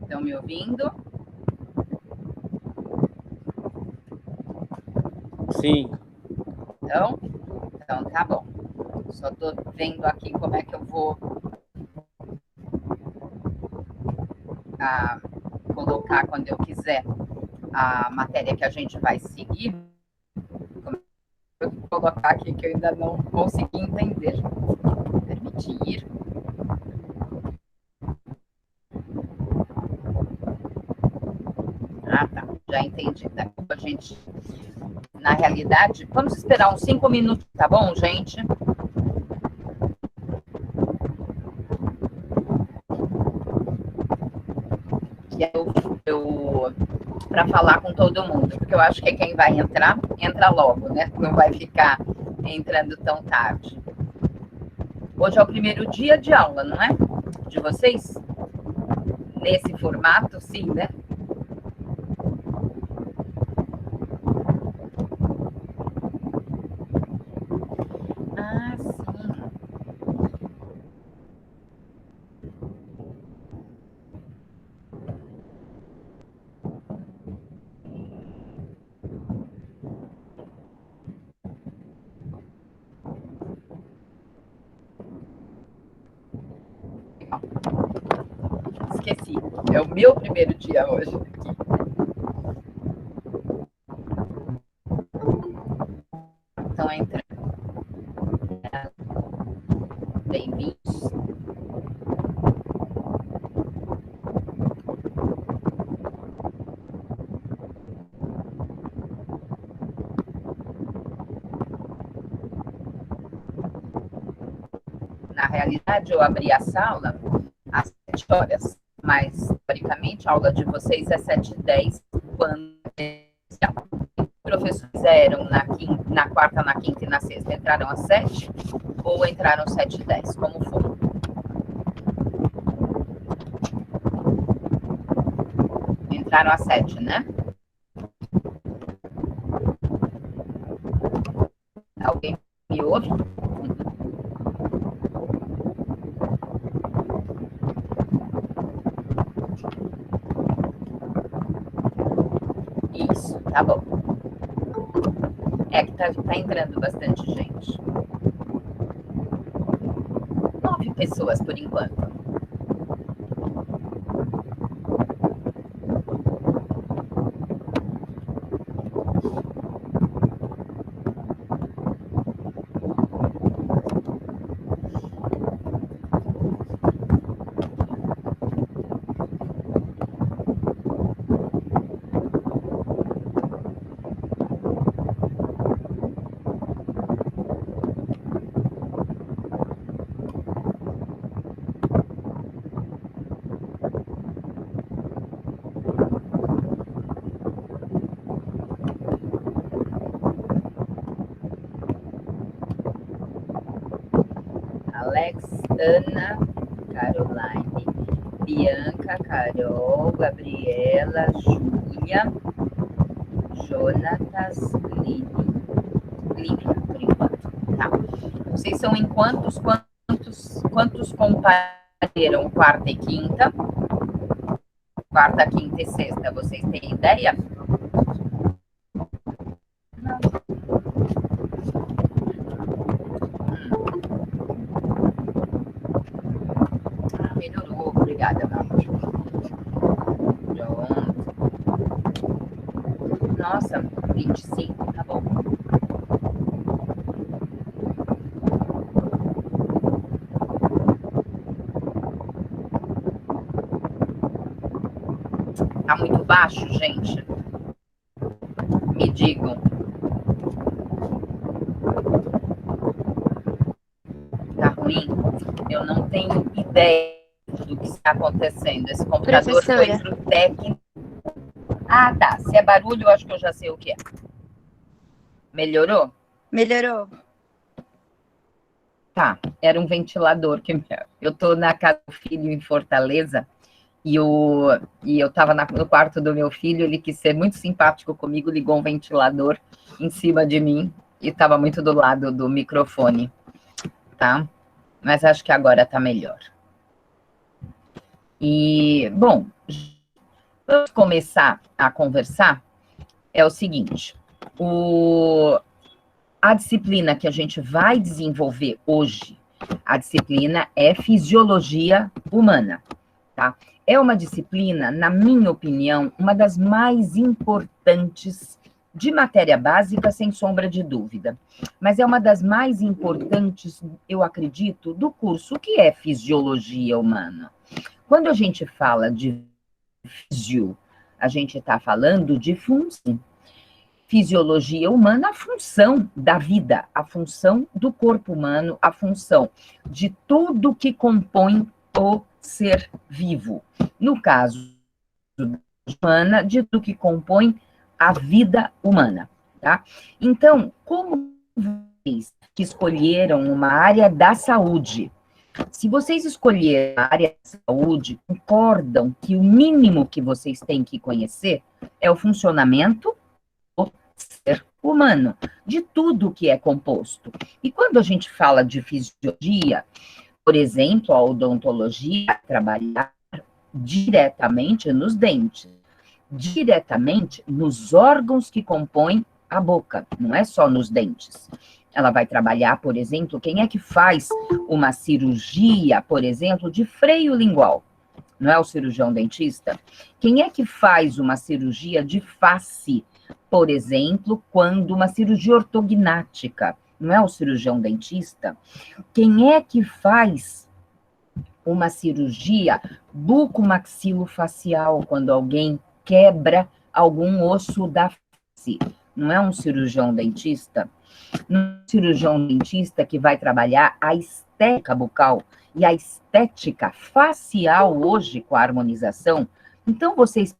Estão me ouvindo? Sim. Então tá bom. Só estou vendo aqui como é que eu vou colocar quando eu quiser a matéria que a gente vai seguir. Eu vou colocar aqui que eu ainda não consegui entender. Permitir. Tá. Já entendi. Daqui a gente, na realidade, vamos esperar uns 5 minutos, tá bom, gente? Que eu para falar com todo mundo, porque eu acho que quem vai entrar, entra logo, né? Não vai ficar entrando tão tarde. Hoje é o primeiro dia de aula, não é? De vocês? Nesse formato, sim, né? Ah, sim. Esqueci. É o meu primeiro dia hoje aqui. Estão entrando. Bem-vindos. Na realidade, eu abri a sala às 7 horas, mas, teoricamente, a aula de vocês é 7h10, quando os professores eram na quarta, na quinta e na sexta, entraram às 7 ou entraram 7h10, como for. Entraram às 7, né? Alguém me ouve? Isso, tá bom. É que tá entrando bastante gente. 9 pessoas por enquanto. Alex, Ana, Caroline, Bianca, Carol, Gabriela, Júlia, Jonatas, Lívia, por enquanto. Tá. Vocês são em quantos compareram quarta e quinta? Quarta, quinta e sexta, vocês têm ideia? Melhorou, obrigada, meu amor. Pronto. Nossa, 25, tá bom. Tá muito baixo, gente? Me digam. Tá ruim? Eu não tenho ideia do que está acontecendo. Esse computador Professora. foi pro técnico. Ah, tá. Se é barulho, eu acho que eu já sei o que é. Melhorou? Melhorou. Tá. Era um ventilador que eu tô na casa do filho em Fortaleza e eu tava no quarto do meu filho, ele quis ser muito simpático comigo, ligou um ventilador em cima de mim e estava muito do lado do microfone, tá? Mas acho que agora tá melhor. E, bom, vamos começar a conversar. É o seguinte, a disciplina que a gente vai desenvolver hoje, a disciplina é Fisiologia Humana, tá? É uma disciplina, na minha opinião, uma das mais importantes de matéria básica, sem sombra de dúvida. Mas é uma das mais importantes, eu acredito, do curso. O que é Fisiologia Humana? Quando a gente fala de físio, a gente está falando de função. Fisiologia humana, a função da vida, a função do corpo humano, a função de tudo que compõe o ser vivo. No caso humana, de tudo que compõe a vida humana, tá? Então, como vocês que escolheram uma área da saúde, se vocês escolherem a área da saúde, concordam que o mínimo que vocês têm que conhecer é o funcionamento do ser humano, de tudo que é composto. E quando a gente fala de fisiologia, por exemplo, a odontologia trabalha diretamente nos dentes, diretamente nos órgãos que compõem a boca, não é só nos dentes. Ela vai trabalhar, por exemplo, quem é que faz uma cirurgia, por exemplo, de freio lingual? Não é o cirurgião dentista? Quem é que faz uma cirurgia de face, por exemplo, quando uma cirurgia ortognática? Não é o cirurgião dentista? Quem é que faz uma cirurgia bucomaxilofacial quando alguém quebra algum osso da face? Não é um cirurgião dentista? Não é um cirurgião dentista que vai trabalhar a estética bucal e a estética facial hoje com a harmonização? Então, vocês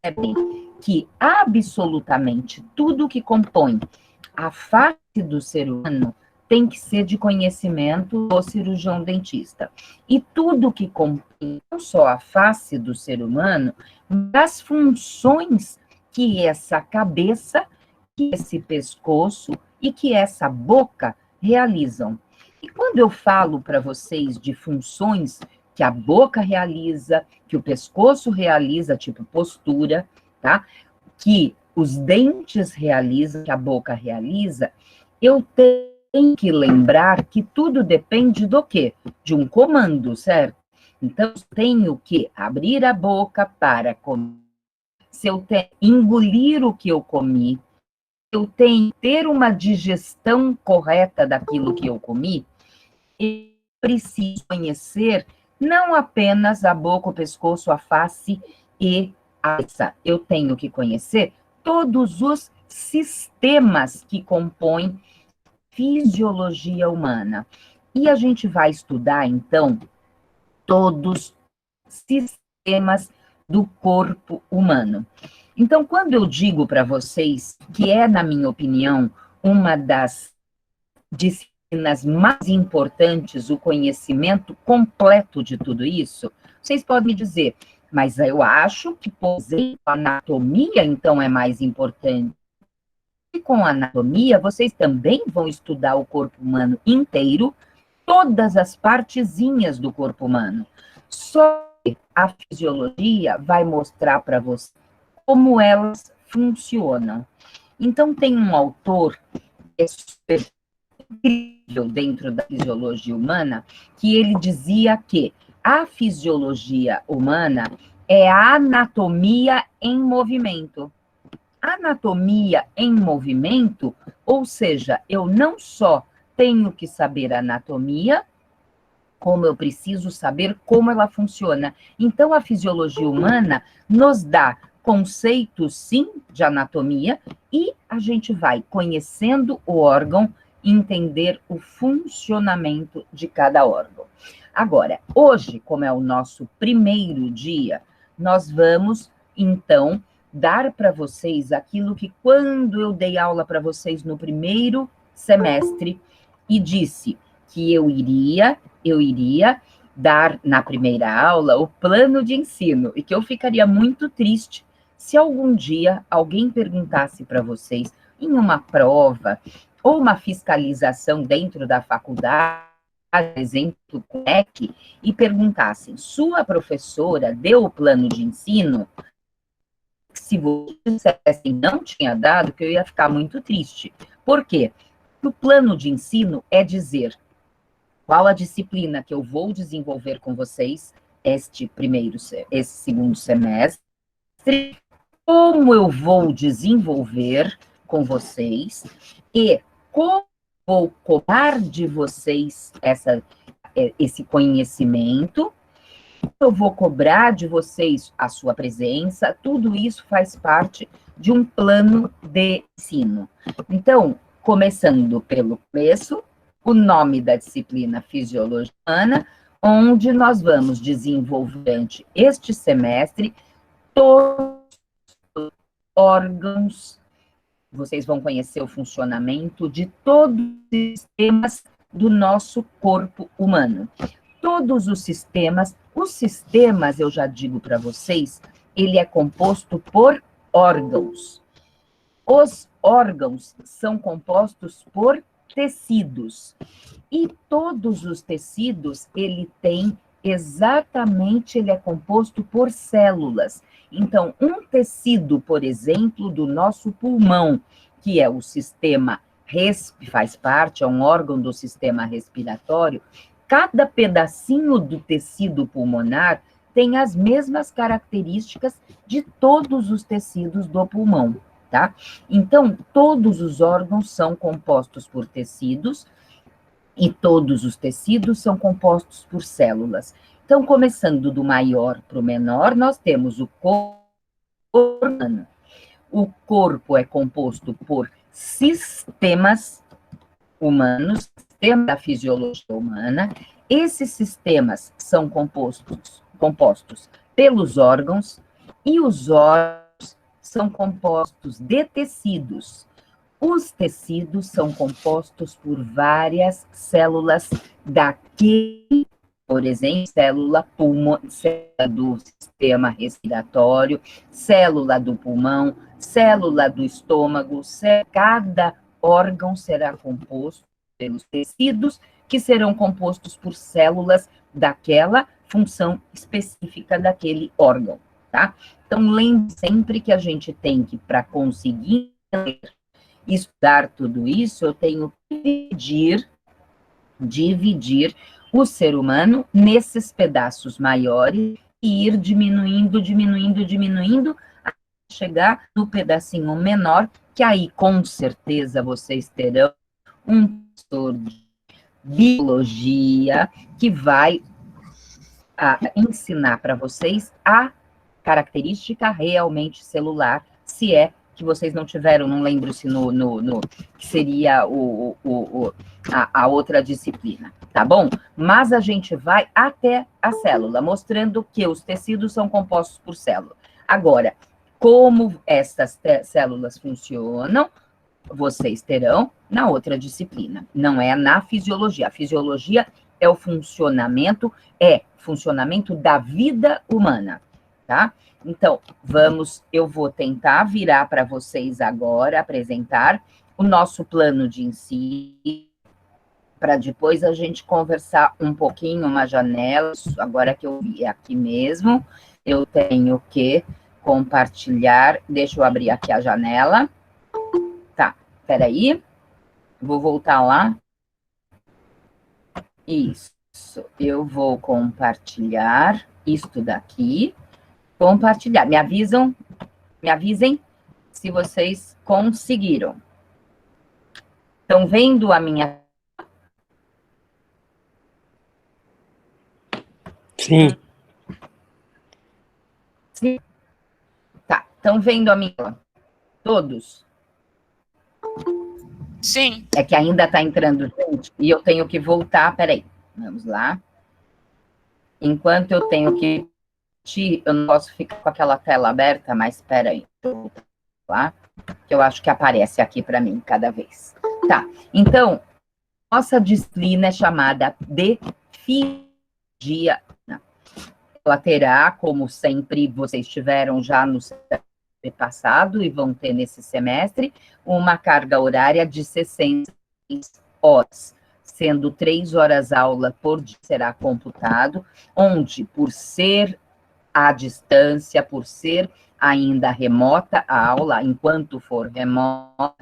percebem que absolutamente tudo que compõe a face do ser humano tem que ser de conhecimento do cirurgião dentista. E tudo que compõe não só a face do ser humano, mas as funções que essa cabeça, que esse pescoço e que essa boca realizam. E quando eu falo para vocês de funções que a boca realiza, que o pescoço realiza, tipo postura, tá? Que os dentes realizam, que a boca realiza, eu tenho que lembrar que tudo depende do quê? De um comando, certo? Então, eu tenho que abrir a boca para comer. Se eu engolir o que eu comi, eu tenho que ter uma digestão correta daquilo que eu comi, eu preciso conhecer não apenas a boca, o pescoço, a face e a cabeça. Eu tenho que conhecer todos os sistemas que compõem fisiologia humana. E a gente vai estudar, então, todos os sistemas do corpo humano. Então, quando eu digo para vocês que é, na minha opinião, uma das disciplinas mais importantes, o conhecimento completo de tudo isso, vocês podem me dizer, mas eu acho que, por exemplo, a anatomia, então, é mais importante. E com a anatomia, vocês também vão estudar o corpo humano inteiro, todas as partezinhas do corpo humano. Só que a fisiologia vai mostrar para você como elas funcionam. Então, tem um autor que é super incrível dentro da fisiologia humana, que ele dizia que a fisiologia humana é a anatomia em movimento. Anatomia em movimento, ou seja, eu não só tenho que saber anatomia, como eu preciso saber como ela funciona. Então, a fisiologia humana nos dá conceitos, sim, de anatomia, e a gente vai conhecendo o órgão, entender o funcionamento de cada órgão. Agora, hoje, como é o nosso primeiro dia, nós vamos, então, dar para vocês aquilo que, quando eu dei aula para vocês no primeiro semestre, e disse que eu iria dar na primeira aula o plano de ensino, e que eu ficaria muito triste se algum dia alguém perguntasse para vocês, em uma prova, ou uma fiscalização dentro da faculdade, exemplo, com o EC, e perguntassem, sua professora deu o plano de ensino? Se você dissesse não tinha dado, que eu ia ficar muito triste. Por quê? O plano de ensino é dizer qual a disciplina que eu vou desenvolver com vocês esse segundo semestre, como eu vou desenvolver com vocês e como vou cobrar de vocês esse conhecimento, eu vou cobrar de vocês a sua presença, tudo isso faz parte de um plano de ensino. Então, começando pelo começo, o nome da disciplina Fisiologia Humana, onde nós vamos desenvolver durante este semestre todos os órgãos, vocês vão conhecer o funcionamento de todos os sistemas do nosso corpo humano. Todos os sistemas, eu já digo para vocês, ele é composto por órgãos. Os órgãos são compostos por tecidos. E todos os tecidos, ele é composto por células. Então, um tecido, por exemplo, do nosso pulmão, que é o sistema faz parte, é um órgão do sistema respiratório, cada pedacinho do tecido pulmonar tem as mesmas características de todos os tecidos do pulmão, tá? Então, todos os órgãos são compostos por tecidos e todos os tecidos são compostos por células. Então, começando do maior para o menor, nós temos o corpo humano. O corpo é composto por sistemas humanos, sistema da fisiologia humana. Esses sistemas são compostos pelos órgãos, e os órgãos são compostos de tecidos. Os tecidos são compostos por várias células daquele, por exemplo, célula do sistema respiratório, célula do pulmão, célula do estômago, cada órgão será composto pelos tecidos, que serão compostos por células daquela função específica daquele órgão, tá? Então, lembre sempre que a gente tem que, para conseguir estudar tudo isso, eu tenho que dividir o ser humano nesses pedaços maiores e ir diminuindo, até chegar no pedacinho menor, que aí, com certeza, vocês terão um professor de biologia que vai ensinar para vocês a característica realmente celular, se é que vocês não tiveram, não lembro se que seria a outra disciplina, tá bom? Mas a gente vai até a célula, mostrando que os tecidos são compostos por célula. Agora, como essas células funcionam, vocês terão na outra disciplina, não é na fisiologia. A fisiologia é o funcionamento da vida humana, tá? Então, eu vou tentar virar para vocês agora, apresentar o nosso plano de ensino, para depois a gente conversar um pouquinho, uma janela, agora que eu vi aqui mesmo, eu tenho que compartilhar, deixa eu abrir aqui a janela. Tá, peraí, vou voltar lá. Isso, eu vou compartilhar isto daqui. Compartilhar. Me avisem se vocês conseguiram. Estão vendo a minha? Sim. Sim. Tá, estão vendo a minha? Todos? Sim. É que ainda está entrando gente e eu tenho que voltar. Peraí, vamos lá. Enquanto eu tenho que... Eu não posso ficar com aquela tela aberta, mas espera aí. Lá, que eu acho que aparece aqui para mim cada vez. Tá, então, nossa disciplina é chamada de fisiologia. Ela terá, como sempre, vocês tiveram já no semestre passado e vão ter nesse semestre, uma carga horária de 60 horas. sendo 3 horas aula por dia será computado, onde, por ser à distância, por ser ainda remota a aula, enquanto for remota,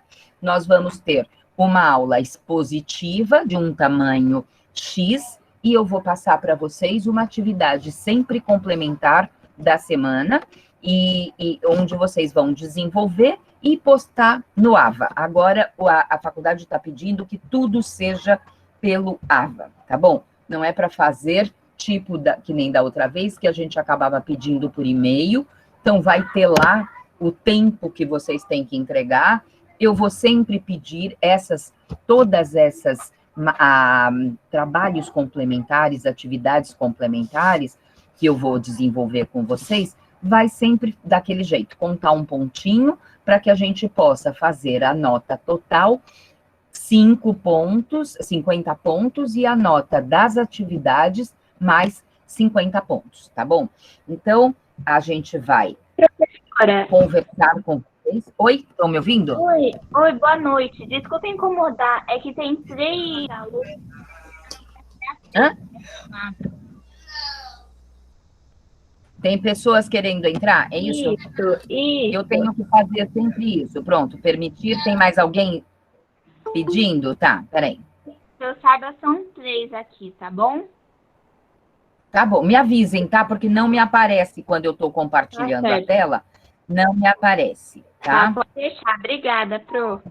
nós vamos ter uma aula expositiva de um tamanho X, e eu vou passar para vocês uma atividade sempre complementar da semana, e onde vocês vão desenvolver e postar no AVA. Agora, a faculdade está pedindo que tudo seja pelo AVA, tá bom? Não é para fazer tipo que nem da outra vez, que a gente acabava pedindo por e-mail. Então, vai ter lá o tempo que vocês têm que entregar. Eu vou sempre pedir todas essas trabalhos complementares, atividades complementares, que eu vou desenvolver com vocês, vai sempre daquele jeito, contar um pontinho, para que a gente possa fazer a nota total, 5 pontos, 50 pontos, e a nota das atividades, mais 50 pontos, tá bom? Então, a gente vai conversar com vocês. Oi, estão me ouvindo? Oi, boa noite. Desculpa incomodar, é que tem 3 alunos. Hã? Tem pessoas querendo entrar, é isso? Isso. Eu tenho que fazer sempre isso. Pronto, permitir. Tem mais alguém pedindo? Tá, peraí. Eu saiba, são 3 aqui, tá bom? Tá bom, me avisem, tá? Porque não me aparece quando eu estou compartilhando a tela, não me aparece, tá? Pode deixar. Obrigada, Pro.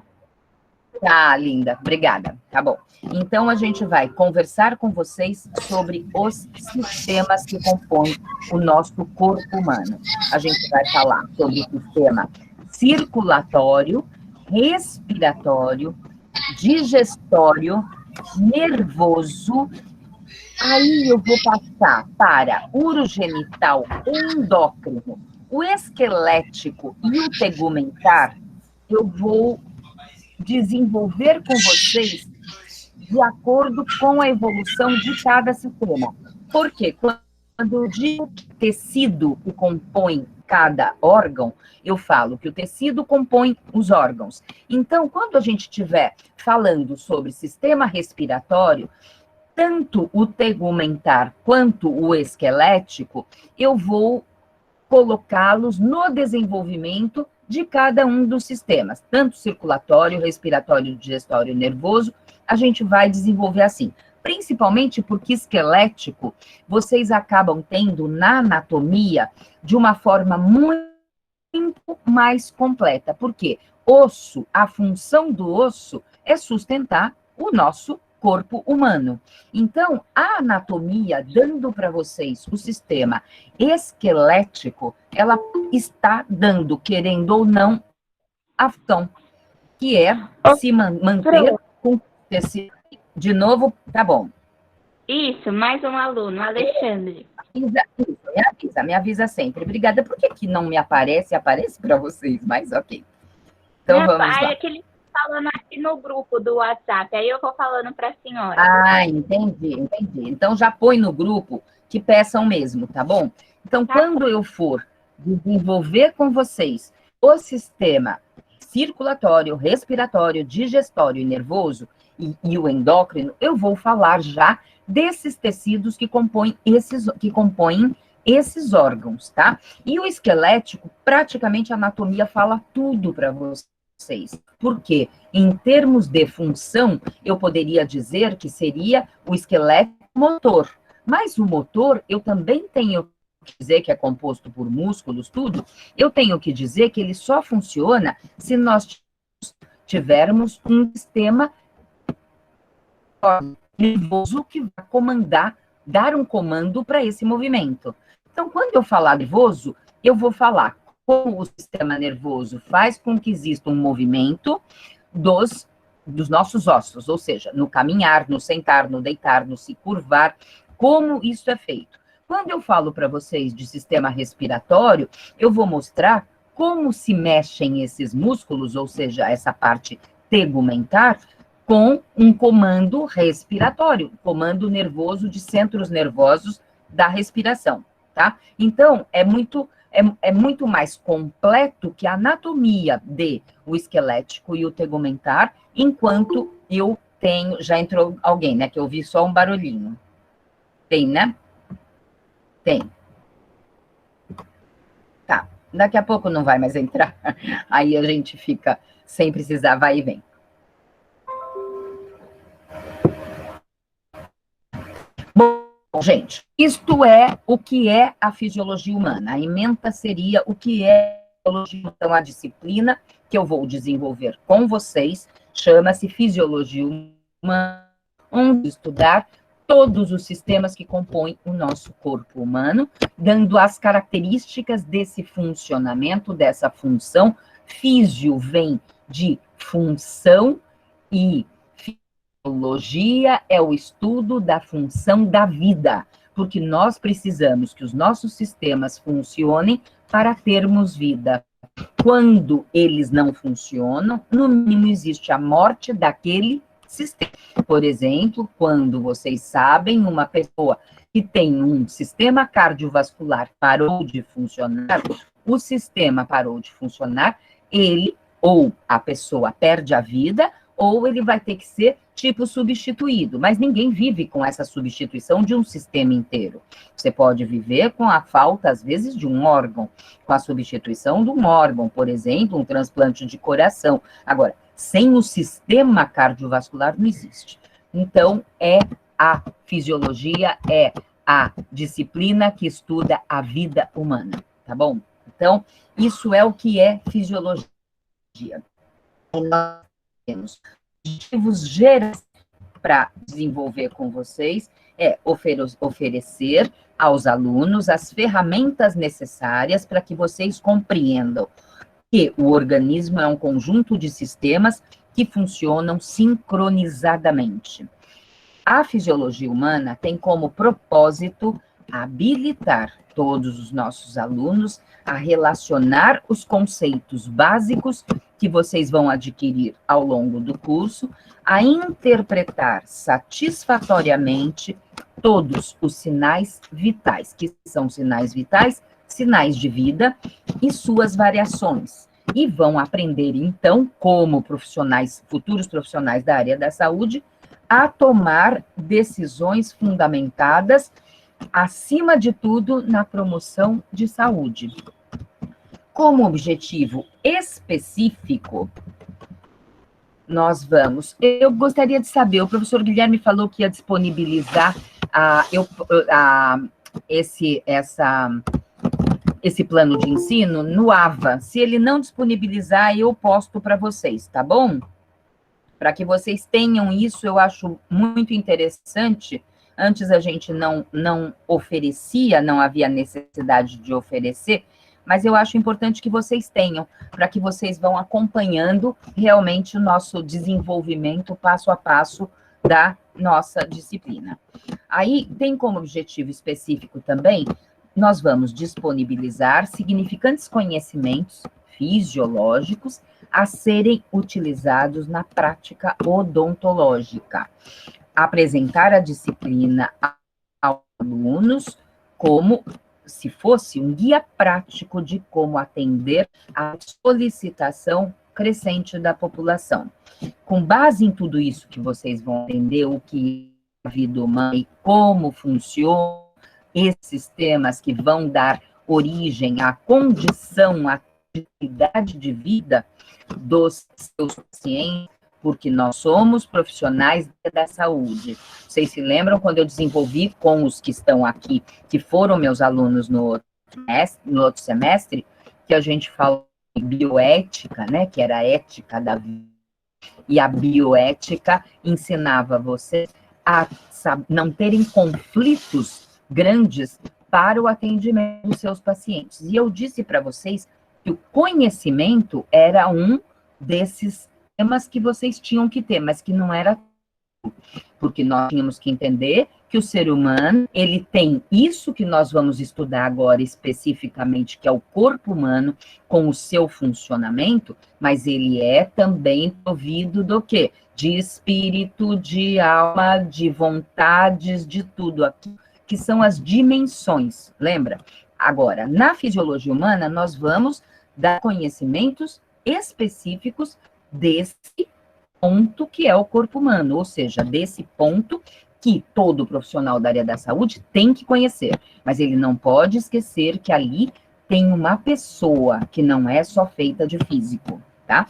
Tá, linda, obrigada. Tá bom. Então, a gente vai conversar com vocês sobre os sistemas que compõem o nosso corpo humano. A gente vai falar sobre o sistema circulatório, respiratório, digestório, nervoso. Aí eu vou passar para urogenital, endócrino, o esquelético e o tegumentar. Eu vou desenvolver com vocês de acordo com a evolução de cada sistema. Por quê? Quando eu digo tecido que compõe cada órgão, eu falo que o tecido compõe os órgãos. Então, quando a gente estiver falando sobre sistema respiratório, tanto o tegumentar quanto o esquelético, eu vou colocá-los no desenvolvimento de cada um dos sistemas, tanto circulatório, respiratório, digestório e nervoso, a gente vai desenvolver assim. Principalmente porque esquelético, vocês acabam tendo na anatomia de uma forma muito mais completa. Por quê? Osso, a função do osso é sustentar o nosso corpo humano. Então, a anatomia, dando para vocês o sistema esquelético, ela está dando, querendo ou não, a função, que é se manter com esse... De novo, tá bom. Isso, mais um aluno, Alexandre. Me avisa sempre. Obrigada. Por que não me aparece? Aparece para vocês, mas ok. Então, vamos lá. É que ele falando aqui no grupo do WhatsApp, aí eu vou falando para a senhora. Ah, entendi. Então, já põe no grupo que peçam mesmo, tá bom? Então, quando eu for desenvolver com vocês o sistema circulatório, respiratório, digestório e nervoso e o endócrino, eu vou falar já desses tecidos que compõem esses órgãos, tá? E o esquelético, praticamente a anatomia fala tudo para vocês. Porque, em termos de função, eu poderia dizer que seria o esqueleto motor. Mas o motor, eu também tenho que dizer que é composto por músculos, tudo. Eu tenho que dizer que ele só funciona se nós tivermos um sistema nervoso que vai comandar, dar um comando para esse movimento. Então, quando eu falar nervoso, eu vou falar como o sistema nervoso faz com que exista um movimento dos nossos ossos, ou seja, no caminhar, no sentar, no deitar, no se curvar, como isso é feito. Quando eu falo para vocês de sistema respiratório, eu vou mostrar como se mexem esses músculos, ou seja, essa parte tegumentar, com um comando respiratório, comando nervoso de centros nervosos da respiração, tá? Então, é muito mais completo que a anatomia de o esquelético e o tegumentar, enquanto eu tenho... Já entrou alguém, né? Que eu ouvi só um barulhinho. Tem, né? Tem. Tá. Daqui a pouco não vai mais entrar. Aí a gente fica sem precisar, vai e vem. Bom, gente, isto é o que é a fisiologia humana. A ementa seria o que é a fisiologia humana. Então, a disciplina que eu vou desenvolver com vocês chama-se Fisiologia Humana, onde estudar todos os sistemas que compõem o nosso corpo humano, dando as características desse funcionamento, dessa função. Físio vem de função e fisiologia é o estudo da função da vida, porque nós precisamos que os nossos sistemas funcionem para termos vida. Quando eles não funcionam, no mínimo existe a morte daquele sistema. Por exemplo, quando vocês sabem, uma pessoa que tem um sistema cardiovascular parou de funcionar, o sistema parou de funcionar, ele ou a pessoa perde a vida, ou ele vai ter que ser tipo substituído, mas ninguém vive com essa substituição de um sistema inteiro. Você pode viver com a falta, às vezes, de um órgão, com a substituição de um órgão, por exemplo, um transplante de coração. Agora, sem o sistema cardiovascular não existe. Então, a fisiologia, é a disciplina que estuda a vida humana, tá bom? Então, isso é o que é fisiologia. E nós temos objetivos gerais para desenvolver com vocês, oferecer aos alunos as ferramentas necessárias para que vocês compreendam que o organismo é um conjunto de sistemas que funcionam sincronizadamente. A fisiologia humana tem como propósito habilitar todos os nossos alunos a relacionar os conceitos básicos que vocês vão adquirir ao longo do curso, a interpretar satisfatoriamente todos os sinais vitais, que são sinais vitais, sinais de vida e suas variações. E vão aprender, então, como profissionais, futuros profissionais da área da saúde, a tomar decisões fundamentadas, acima de tudo, na promoção de saúde. Como objetivo específico, nós vamos... Eu gostaria de saber, o professor Guilherme falou que ia disponibilizar esse plano de ensino no AVA. Se ele não disponibilizar, eu posto para vocês, tá bom? Para que vocês tenham isso, eu acho muito interessante. Antes a gente não oferecia, não havia necessidade de oferecer, mas eu acho importante que vocês tenham, para que vocês vão acompanhando realmente o nosso desenvolvimento passo a passo da nossa disciplina. Aí tem como objetivo específico também, nós vamos disponibilizar significantes conhecimentos fisiológicos a serem utilizados na prática odontológica. Apresentar a disciplina aos alunos como se fosse um guia prático de como atender à solicitação crescente da população. Com base em tudo isso que vocês vão entender, o que é a vida humana e como funcionam esses temas que vão dar origem à condição, à qualidade de vida dos seus pacientes, porque nós somos profissionais da saúde. Vocês se lembram quando eu desenvolvi com os que estão aqui, que foram meus alunos no outro semestre, que a gente falou de bioética, né, que era a ética da vida, e a bioética ensinava vocês a não terem conflitos grandes para o atendimento dos seus pacientes. E eu disse para vocês que o conhecimento era um desses temas que vocês tinham que ter, mas que não era, porque nós tínhamos que entender que o ser humano, ele tem isso que nós vamos estudar agora especificamente, que é o corpo humano, com o seu funcionamento, mas ele é também provido do quê? De espírito, de alma, de vontades, de tudo aquilo, que são as dimensões, lembra? Agora, na fisiologia humana, nós vamos dar conhecimentos específicos desse ponto que é o corpo humano, ou seja, desse ponto que todo profissional da área da saúde tem que conhecer, mas ele não pode esquecer que ali tem uma pessoa que não é só feita de físico, tá?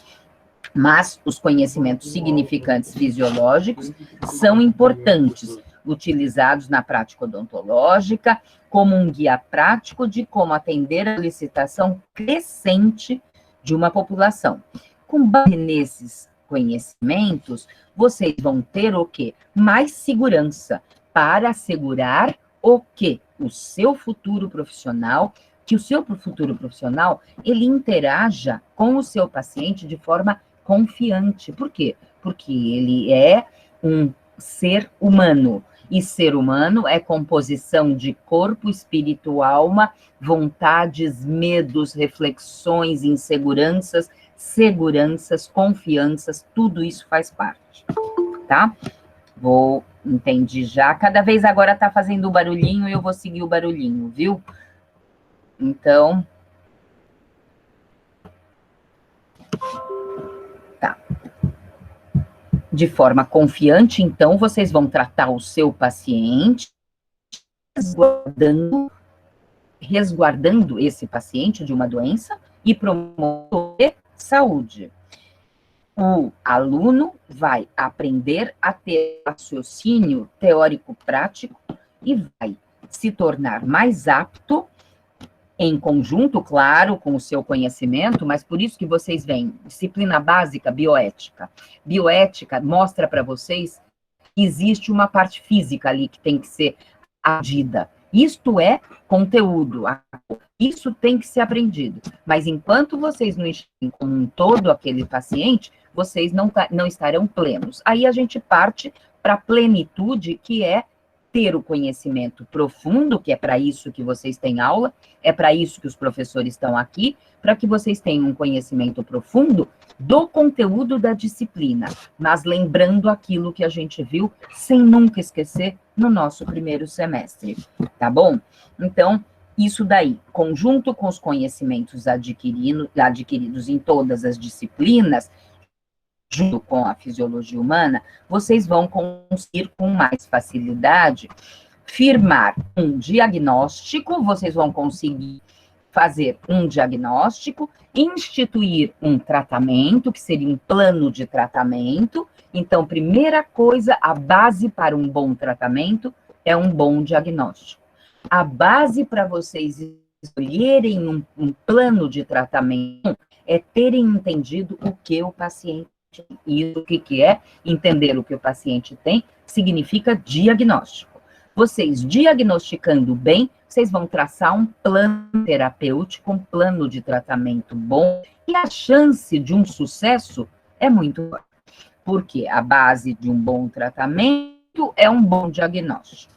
Mas os conhecimentos significantes fisiológicos são importantes, utilizados na prática odontológica como um guia prático de como atender a solicitação crescente de uma população. Com base nesses conhecimentos, vocês vão ter o quê? Mais segurança para assegurar o quê? O seu futuro profissional, que o seu futuro profissional, ele interaja com o seu paciente de forma confiante. Por quê? Porque ele é um ser humano, e ser humano é composição de corpo, espírito, alma, vontades, medos, reflexões, inseguranças, seguranças, confianças, tudo isso faz parte, tá? Entendi já. Cada vez agora tá fazendo o barulhinho e eu vou seguir o barulhinho, viu? Então, tá. De forma confiante, então, vocês vão tratar o seu paciente, resguardando esse paciente de uma doença e promover saúde. O aluno vai aprender a ter raciocínio teórico-prático e vai se tornar mais apto, em conjunto, claro, com o seu conhecimento, mas por isso que vocês veem, disciplina básica, bioética. Bioética mostra para vocês que existe uma parte física ali que tem que ser agida. Isto é conteúdo, isso tem que ser aprendido. Mas enquanto vocês não enxergam como um todo aquele paciente, vocês não estarão plenos. Aí a gente parte para a plenitude, que é ter o conhecimento profundo, que é para isso que vocês têm aula, é para isso que os professores estão aqui, para que vocês tenham um conhecimento profundo do conteúdo da disciplina, mas lembrando aquilo que a gente viu, sem nunca esquecer, no nosso primeiro semestre, tá bom? Então, isso daí, conjunto com os conhecimentos adquiridos em todas as disciplinas, junto com a fisiologia humana, vocês vão conseguir com mais facilidade firmar um diagnóstico, vocês vão conseguir fazer um diagnóstico, instituir um tratamento, que seria um plano de tratamento. Então, primeira coisa, a base para um bom tratamento é um bom diagnóstico. A base para vocês escolherem um plano de tratamento é terem entendido o que o paciente tem. E o que é entender o que o paciente tem significa diagnóstico. Vocês diagnosticando bem, vocês vão traçar um plano terapêutico, um plano de tratamento bom, e a chance de um sucesso é muito boa, porque a base de um bom tratamento é um bom diagnóstico.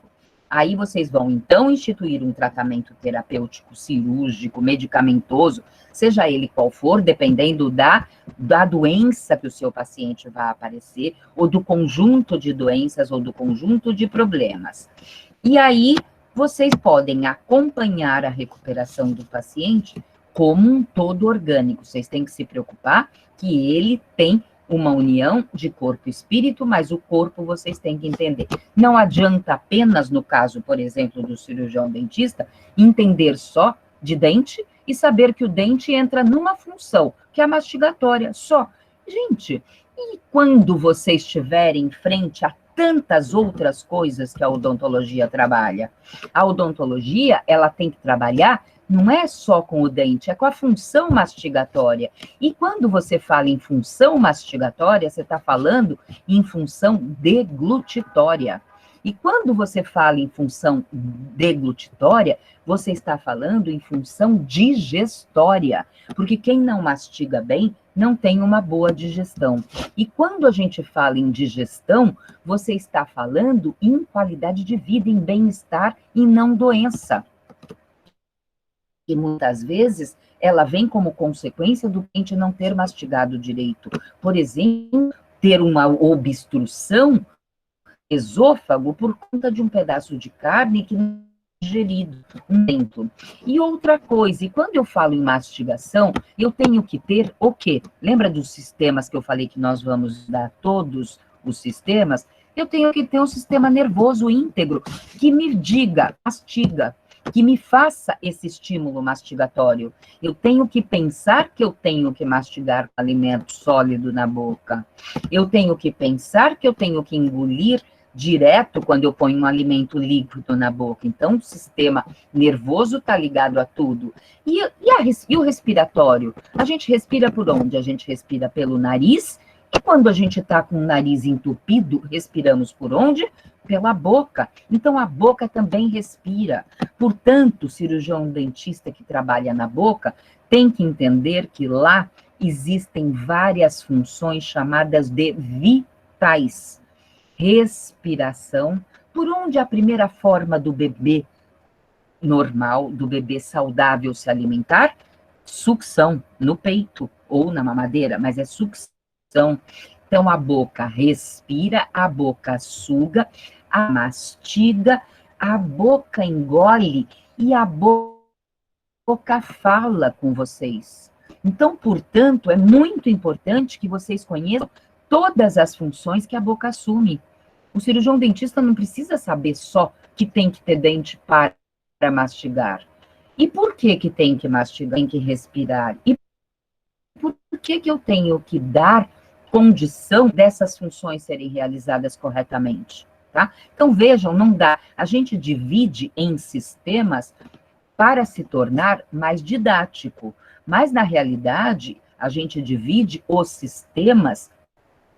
Aí vocês vão, então, instituir um tratamento terapêutico, cirúrgico, medicamentoso, seja ele qual for, dependendo da doença que o seu paciente vai aparecer, ou do conjunto de doenças, ou do conjunto de problemas. E aí, vocês podem acompanhar a recuperação do paciente como um todo orgânico. Vocês têm que se preocupar que ele tem uma união de corpo e espírito, mas o corpo vocês têm que entender. Não adianta apenas, no caso, por exemplo, do cirurgião dentista, entender só de dente e saber que o dente entra numa função, que é a mastigatória, só. Gente, e quando vocês estiverem em frente a tantas outras coisas que a odontologia trabalha? A odontologia, ela tem que trabalhar não é só com o dente, é com a função mastigatória. E quando você fala em função mastigatória, você está falando em função deglutitória. E quando você fala em função deglutitória, você está falando em função digestória. Porque quem não mastiga bem não tem uma boa digestão. E quando a gente fala em digestão, você está falando em qualidade de vida, em bem-estar e não doença. E muitas vezes ela vem como consequência do paciente não ter mastigado direito. Por exemplo, ter uma obstrução esôfago por conta de um pedaço de carne que digerido, um tempo. E outra coisa, e quando eu falo em mastigação, eu tenho que ter o quê? Lembra dos sistemas que eu falei que nós vamos dar todos os sistemas? Eu tenho que ter um sistema nervoso íntegro que me diga, mastiga, que me faça esse estímulo mastigatório. Eu tenho que pensar que eu tenho que mastigar alimento sólido na boca. Eu tenho que pensar que eu tenho que engolir direto quando eu ponho um alimento líquido na boca. Então, o sistema nervoso está ligado a tudo. E o respiratório? A gente respira por onde? A gente respira pelo nariz. E quando a gente está com o nariz entupido, respiramos por onde? Pela boca. Então, a boca também respira. Portanto, o cirurgião dentista que trabalha na boca tem que entender que lá existem várias funções chamadas de vitais. Respiração, por onde a primeira forma do bebê normal, do bebê saudável se alimentar? Sucção, no peito ou na mamadeira, mas é sucção. Então, a boca respira, a boca suga, a mastiga, a boca engole e a boca fala com vocês. Então, portanto, é muito importante que vocês conheçam todas as funções que a boca assume. O cirurgião dentista não precisa saber só que tem que ter dente para mastigar. E por que tem que mastigar, tem que respirar? E por que eu tenho que dar condição dessas funções serem realizadas corretamente? Tá? Então, vejam, não dá. A gente divide em sistemas para se tornar mais didático. Mas, na realidade, a gente divide os sistemas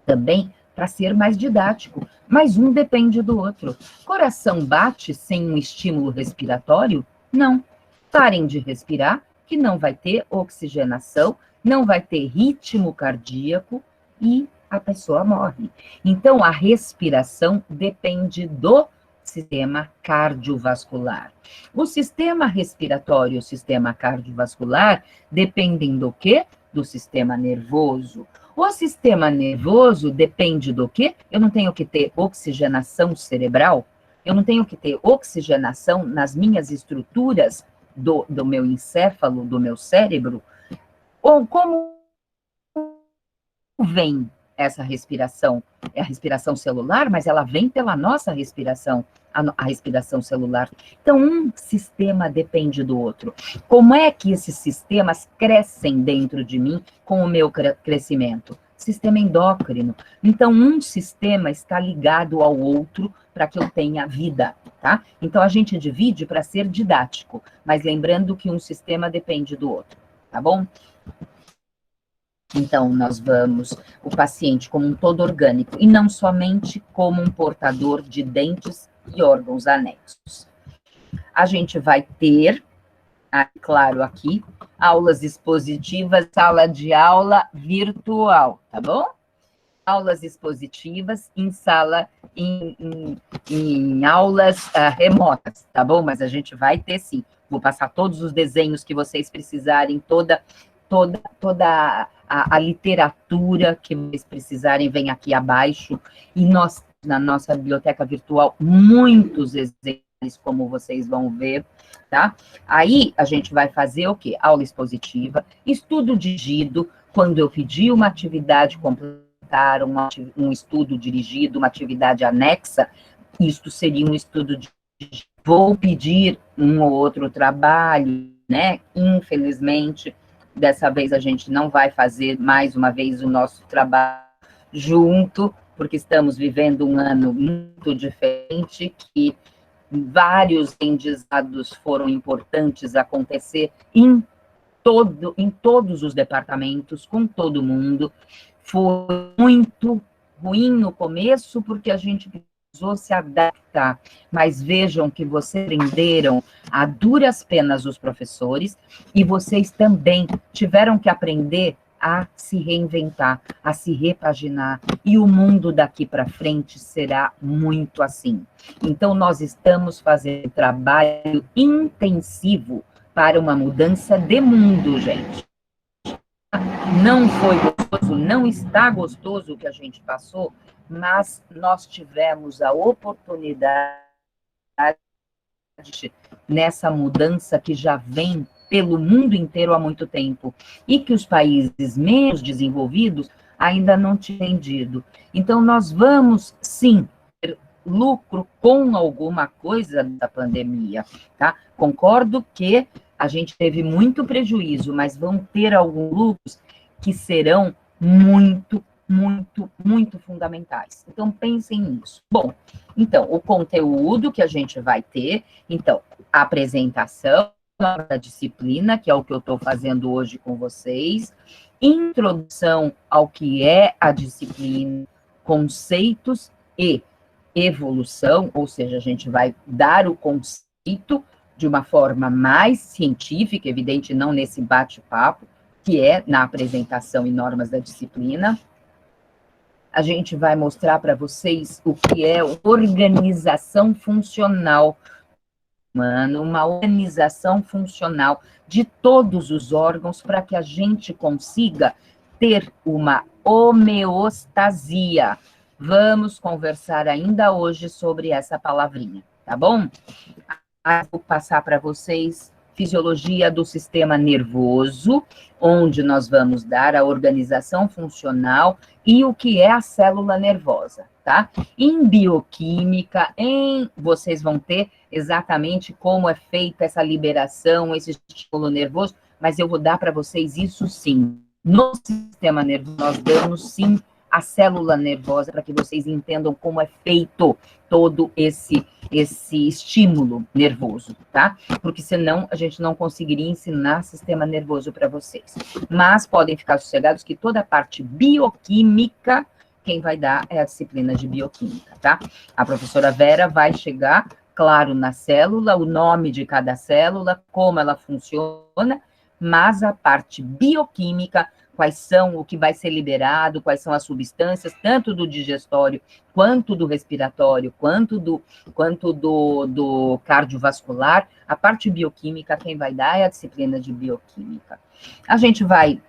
também para ser mais didático, mas um depende do outro. Coração bate sem um estímulo respiratório? Não. Parem de respirar, que não vai ter oxigenação, não vai ter ritmo cardíaco e a pessoa morre. Então, a respiração depende do sistema cardiovascular. O sistema respiratório e o sistema cardiovascular dependem do quê? Do sistema nervoso. O sistema nervoso depende do quê? Eu não tenho que ter oxigenação cerebral? Eu não tenho que ter oxigenação nas minhas estruturas do meu encéfalo, do meu cérebro? Ou como vem essa respiração? É a respiração celular, mas ela vem pela nossa respiração, a respiração celular. Então, um sistema depende do outro. Como é que esses sistemas crescem dentro de mim com o meu crescimento? Sistema endócrino. Então, um sistema está ligado ao outro para que eu tenha vida, tá? Então, a gente divide para ser didático, mas lembrando que um sistema depende do outro, tá bom? Então, nós vamos, o paciente como um todo orgânico, e não somente como um portador de dentes e órgãos anexos. A gente vai ter, claro, aqui, aulas expositivas, sala de aula virtual, tá bom? Aulas expositivas em sala, em aulas remotas, tá bom? Mas a gente vai ter, sim. Vou passar todos os desenhos que vocês precisarem, toda a literatura que vocês precisarem, vem aqui abaixo. E nós, na nossa biblioteca virtual, muitos exemplos, como vocês vão ver, tá? Aí, a gente vai fazer o quê? Aula expositiva, estudo dirigido, quando eu pedir uma atividade complementar, um estudo dirigido, uma atividade anexa, isto seria um estudo dirigido. Vou pedir um ou outro trabalho, né? Infelizmente, dessa vez a gente não vai fazer mais uma vez o nosso trabalho junto, porque estamos vivendo um ano muito diferente, que vários aprendizados foram importantes acontecer em todos os departamentos, com todo mundo. Foi muito ruim no começo, porque a gente precisou se adaptar, mas vejam que vocês aprenderam a duras penas os professores, e vocês também tiveram que aprender a se reinventar, a se repaginar, e o mundo daqui para frente será muito assim. Então, nós estamos fazendo um trabalho intensivo para uma mudança de mundo, gente. Não foi gostoso, não está gostoso o que a gente passou, mas nós tivemos a oportunidade nessa mudança que já vem pelo mundo inteiro há muito tempo e que os países menos desenvolvidos ainda não tinham entendido. Então, nós vamos, sim, ter lucro com alguma coisa da pandemia, tá? Concordo que a gente teve muito prejuízo, mas vão ter alguns lucros que serão muito, muito, muito fundamentais. Então, pensem nisso. Bom, então, o conteúdo que a gente vai ter, então, a apresentação da disciplina, que é o que eu estou fazendo hoje com vocês, introdução ao que é a disciplina, conceitos e evolução, ou seja, a gente vai dar o conceito de uma forma mais científica, evidente, não nesse bate-papo, que é na apresentação e normas da disciplina. A gente vai mostrar para vocês o que é organização funcional humana, uma organização funcional de todos os órgãos para que a gente consiga ter uma homeostasia. Vamos conversar ainda hoje sobre essa palavrinha, tá bom? Vou passar para vocês fisiologia do sistema nervoso, onde nós vamos dar a organização funcional e o que é a célula nervosa, tá? Em bioquímica, vocês vão ter exatamente como é feita essa liberação, esse estímulo nervoso, mas eu vou dar para vocês isso sim. No sistema nervoso, nós damos sim a célula nervosa para que vocês entendam como é feito todo esse estímulo nervoso, tá? Porque senão a gente não conseguiria ensinar sistema nervoso para vocês. Mas podem ficar sossegados que toda a parte bioquímica, quem vai dar é a disciplina de bioquímica, tá? A professora Vera vai chegar, claro, na célula, o nome de cada célula, como ela funciona, mas a parte bioquímica, quais são, o que vai ser liberado, quais são as substâncias, tanto do digestório, quanto do respiratório, quanto do cardiovascular, a parte bioquímica, quem vai dar é a disciplina de bioquímica. A gente vai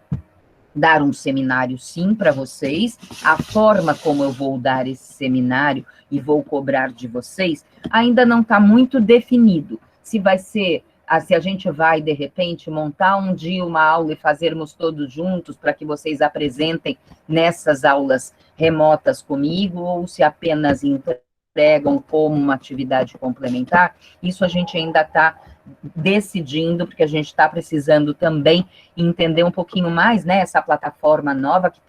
dar um seminário, sim, para vocês. A forma como eu vou dar esse seminário e vou cobrar de vocês ainda não está muito definido. Se vai ser... se a gente vai, de repente, montar um dia uma aula e fazermos todos juntos para que vocês apresentem nessas aulas remotas comigo, ou se apenas entregam como uma atividade complementar, isso a gente ainda está decidindo, porque a gente está precisando também entender um pouquinho mais, né, essa plataforma nova que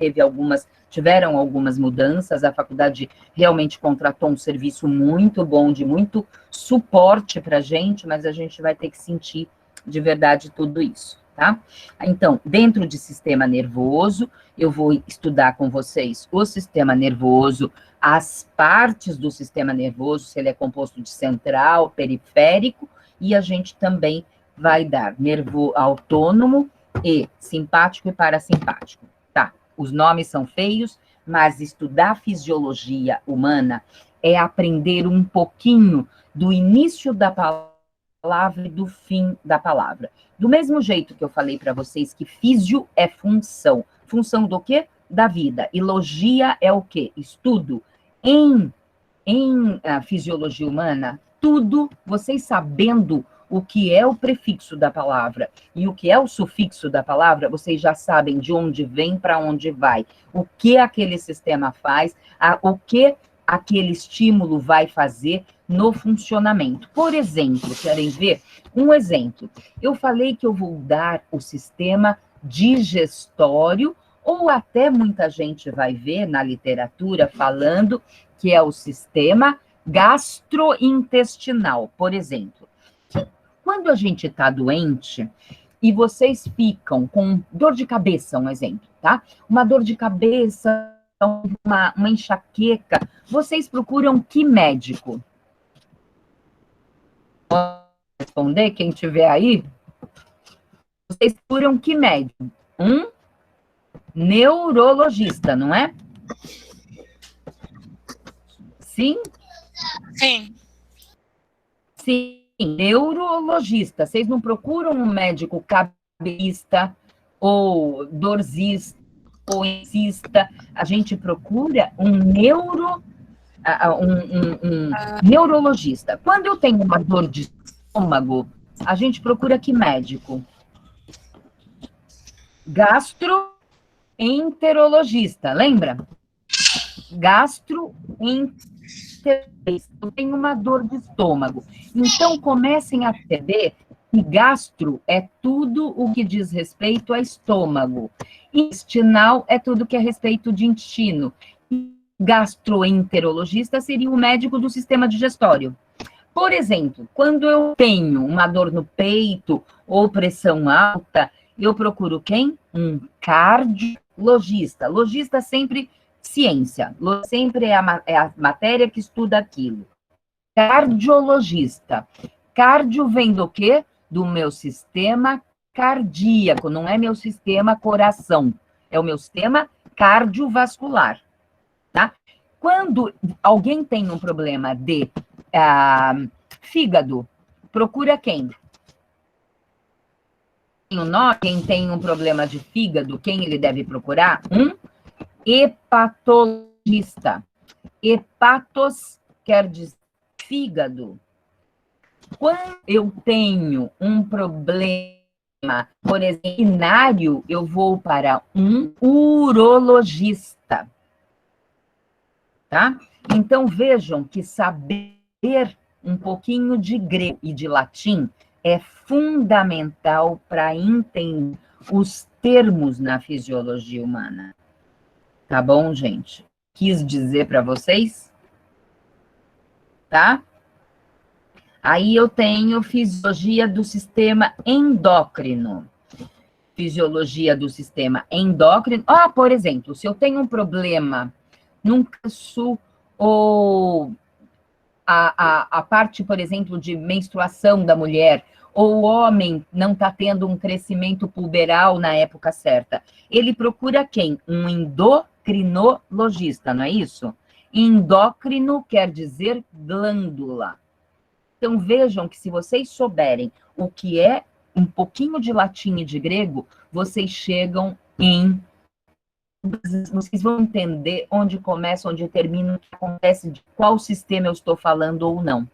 tiveram algumas mudanças, a faculdade realmente contratou um serviço muito bom, de muito suporte para a gente, mas a gente vai ter que sentir de verdade tudo isso, tá? Então, dentro de sistema nervoso, eu vou estudar com vocês o sistema nervoso, as partes do sistema nervoso, se ele é composto de central, periférico, e a gente também vai dar nervo autônomo e simpático e parasimpático. Tá, os nomes são feios, mas estudar fisiologia humana é aprender um pouquinho do início da palavra e do fim da palavra. Do mesmo jeito que eu falei para vocês que físio é função. Função do quê? Da vida. E logia é o quê? Estudo. Em fisiologia humana, tudo, vocês sabendo o que é o prefixo da palavra e o que é o sufixo da palavra, vocês já sabem de onde vem para onde vai, o que aquele sistema faz, o que aquele estímulo vai fazer no funcionamento. Por exemplo, querem ver? Um exemplo. Eu falei que eu vou dar o sistema digestório, ou até muita gente vai ver na literatura falando que é o sistema gastrointestinal, por exemplo. Quando a gente está doente e vocês ficam com dor de cabeça, um exemplo, tá? Uma dor de cabeça, uma enxaqueca, vocês procuram que médico? Pode responder, quem tiver aí? Vocês procuram que médico? Um neurologista, não é? Sim? Sim. Sim, neurologista. Vocês não procuram um médico cabelista ou dorsista ou ensista. A gente procura um neurologista. Quando eu tenho uma dor de estômago, a gente procura que médico? Gastroenterologista, lembra? Gastroenterologista. Eu tenho uma dor de estômago. Então, comecem a perceber que gastro é tudo o que diz respeito a estômago. Intestinal é tudo que é respeito de intestino. Gastroenterologista seria o médico do sistema digestório. Por exemplo, quando eu tenho uma dor no peito ou pressão alta, eu procuro quem? Um cardiologista. Logista sempre ciência, sempre é a matéria que estuda aquilo. Cardiologista. Cardio vem do quê? Do meu sistema cardíaco, não é meu sistema coração, é o meu sistema cardiovascular, tá? Quando alguém tem um problema de fígado, procura quem? Quem tem um problema de fígado, quem ele deve procurar? Um hepatologista. Hepatos quer dizer fígado. Quando eu tenho um problema, por exemplo, urinário, eu vou para um urologista. Tá? Então, vejam que saber um pouquinho de grego e de latim é fundamental para entender os termos na fisiologia humana. Tá bom, gente? Quis dizer para vocês? Tá? Aí eu tenho fisiologia do sistema endócrino. Fisiologia do sistema endócrino. Por exemplo, se eu tenho um problema num canso ou a parte, por exemplo, de menstruação da mulher, ou o homem não está tendo um crescimento puberal na época certa, ele procura quem? Um endocrinologista, não é isso? Endócrino quer dizer glândula. Então, vejam que se vocês souberem o que é um pouquinho de latim e de grego, vocês chegam em... Vocês vão entender onde começa, onde termina, o que acontece, de qual sistema eu estou falando ou não.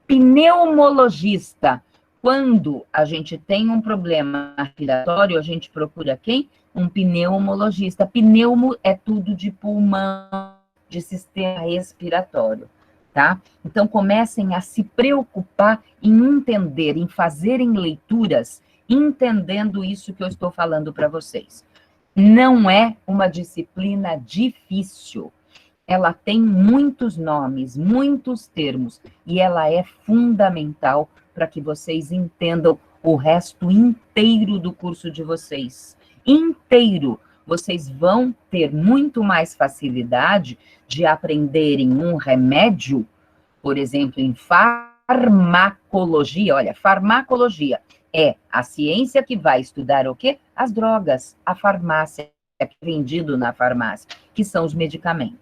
Pneumologista. Quando a gente tem um problema respiratório, a gente procura quem? Um pneumologista. Pneumo é tudo de pulmão, de sistema respiratório. Tá? Então, comecem a se preocupar em entender, em fazerem leituras, entendendo isso que eu estou falando para vocês. Não é uma disciplina difícil. Ela tem muitos nomes, muitos termos, e ela é fundamental para que vocês entendam o resto inteiro do curso de vocês. Inteiro. Vocês vão ter muito mais facilidade de aprenderem um remédio, por exemplo, em farmacologia. Olha, farmacologia é a ciência que vai estudar o quê? As drogas, a farmácia, é vendido na farmácia, que são os medicamentos.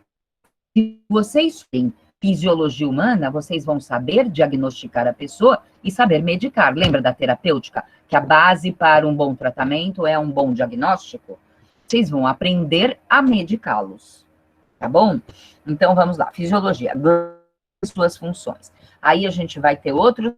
Se vocês têm fisiologia humana, vocês vão saber diagnosticar a pessoa e saber medicar. Lembra da terapêutica? Que a base para um bom tratamento é um bom diagnóstico? Vocês vão aprender a medicá-los, tá bom? Então, vamos lá. Fisiologia, suas funções. Aí a gente vai ter outro,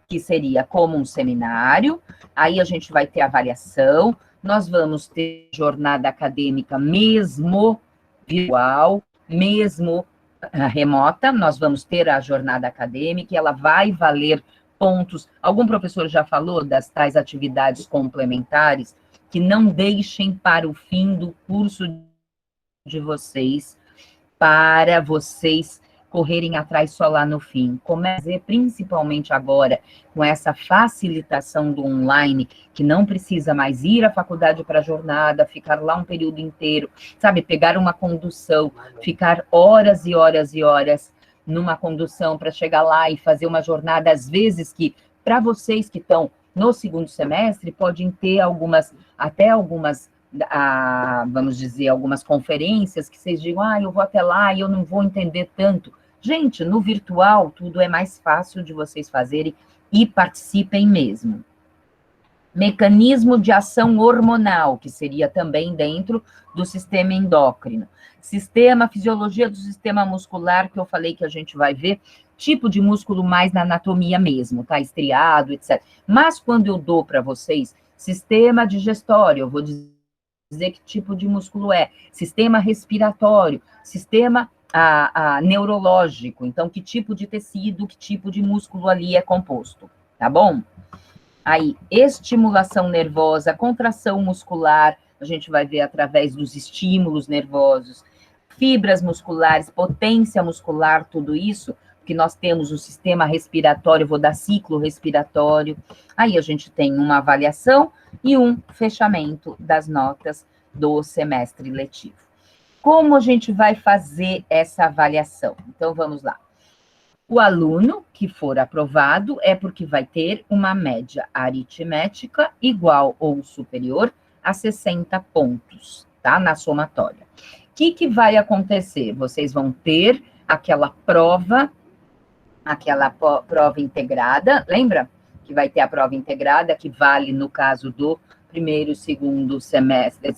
que seria como um seminário. Aí a gente vai ter avaliação. Nós vamos ter jornada acadêmica mesmo virtual, mesmo remota. Nós vamos ter a jornada acadêmica, ela vai valer pontos. Algum professor já falou das tais atividades complementares, que não deixem para o fim do curso de vocês, para vocês correrem atrás só lá no fim. Comece principalmente agora com essa facilitação do online, que não precisa mais ir à faculdade para a jornada, ficar lá um período inteiro, sabe, pegar uma condução, ficar horas e horas e horas numa condução para chegar lá e fazer uma jornada, às vezes que, para vocês que estão no segundo semestre, podem ter até algumas, vamos dizer, algumas conferências que vocês digam, eu vou até lá e eu não vou entender tanto. Gente, no virtual, tudo é mais fácil de vocês fazerem e participem mesmo. Mecanismo de ação hormonal, que seria também dentro do sistema endócrino. Sistema, fisiologia do sistema muscular, que eu falei que a gente vai ver, tipo de músculo mais na anatomia mesmo, tá? Estriado, etc. Mas quando eu dou para vocês sistema digestório, eu vou dizer que tipo de músculo é. Sistema respiratório, sistema neurológico, então que tipo de tecido, que tipo de músculo ali é composto, tá bom? Aí, estimulação nervosa, contração muscular, a gente vai ver através dos estímulos nervosos, fibras musculares, potência muscular, tudo isso, porque nós temos o sistema respiratório, vou dar ciclo respiratório. Aí a gente tem uma avaliação e um fechamento das notas do semestre letivo. Como a gente vai fazer essa avaliação? Então, vamos lá. O aluno que for aprovado é porque vai ter uma média aritmética igual ou superior a 60 pontos, tá? Na somatória. O que vai acontecer? Vocês vão ter aquela prova integrada, lembra? Que vai ter a prova integrada, que vale, no caso do primeiro e segundo semestre,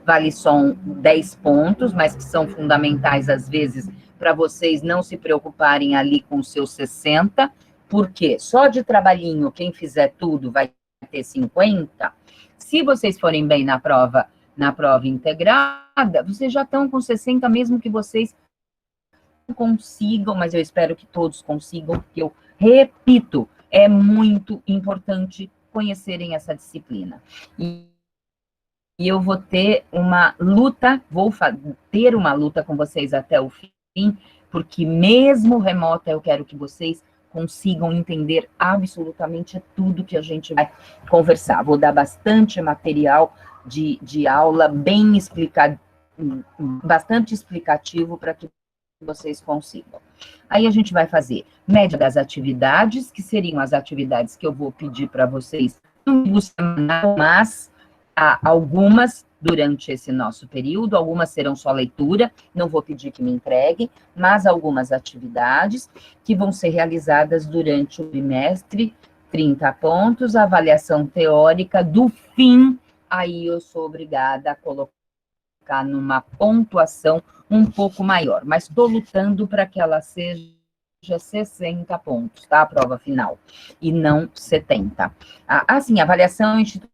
vale só 10 pontos, mas que são fundamentais, às vezes, para vocês não se preocuparem ali com os seus 60, porque só de trabalhinho, quem fizer tudo vai ter 50. Se vocês forem bem na prova integrada, vocês já estão com 60, mesmo que vocês não consigam, mas eu espero que todos consigam, porque eu repito, é muito importante conhecerem essa disciplina. E eu vou ter uma luta, ter uma luta com vocês até o fim, porque mesmo remota, eu quero que vocês consigam entender absolutamente tudo que a gente vai conversar. Vou dar bastante material de aula bem explicado, bastante explicativo para que vocês consigam. Aí a gente vai fazer média das atividades, que seriam as atividades que eu vou pedir para vocês no semanal, mas algumas durante esse nosso período, algumas serão só leitura, não vou pedir que me entreguem, mas algumas atividades que vão ser realizadas durante o bimestre, 30 pontos, avaliação teórica do fim, aí eu sou obrigada a colocar numa pontuação um pouco maior, mas estou lutando para que ela seja 60 pontos, tá? A prova final, e não 70. Assim, avaliação institucional,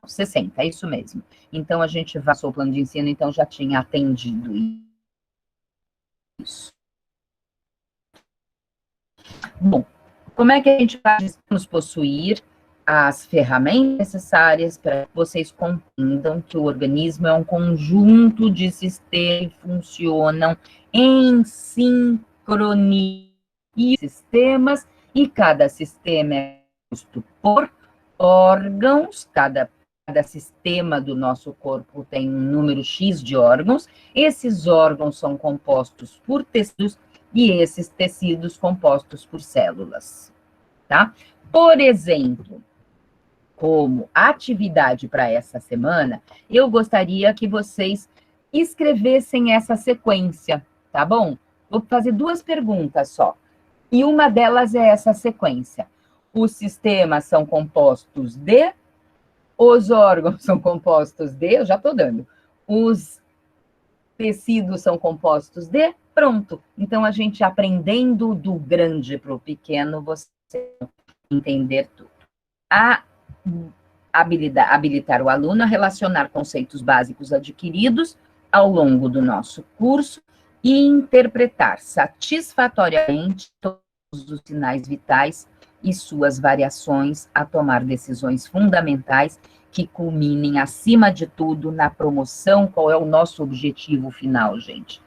60, é isso mesmo. Então, a gente vai ao plano de ensino, então já tinha atendido isso. Bom, como é que a gente vai nos possuir as ferramentas necessárias para que vocês compreendam que o organismo é um conjunto de sistemas que funcionam em sincronia sistemas, e cada sistema é composto por órgãos, cada sistema do nosso corpo tem um número X de órgãos, esses órgãos são compostos por tecidos, e esses tecidos compostos por células, tá? Por exemplo, como atividade para essa semana, eu gostaria que vocês escrevessem essa sequência, tá bom? Vou fazer 2 perguntas só, e uma delas é essa sequência. Os sistemas são compostos de, os órgãos são compostos de, eu já estou dando, os tecidos são compostos de, pronto. Então, a gente aprendendo do grande para o pequeno, você vai entender tudo. Habilitar o aluno a relacionar conceitos básicos adquiridos ao longo do nosso curso e interpretar satisfatoriamente todos os sinais vitais e suas variações a tomar decisões fundamentais que culminem, acima de tudo, na promoção. Qual é o nosso objetivo final, gente?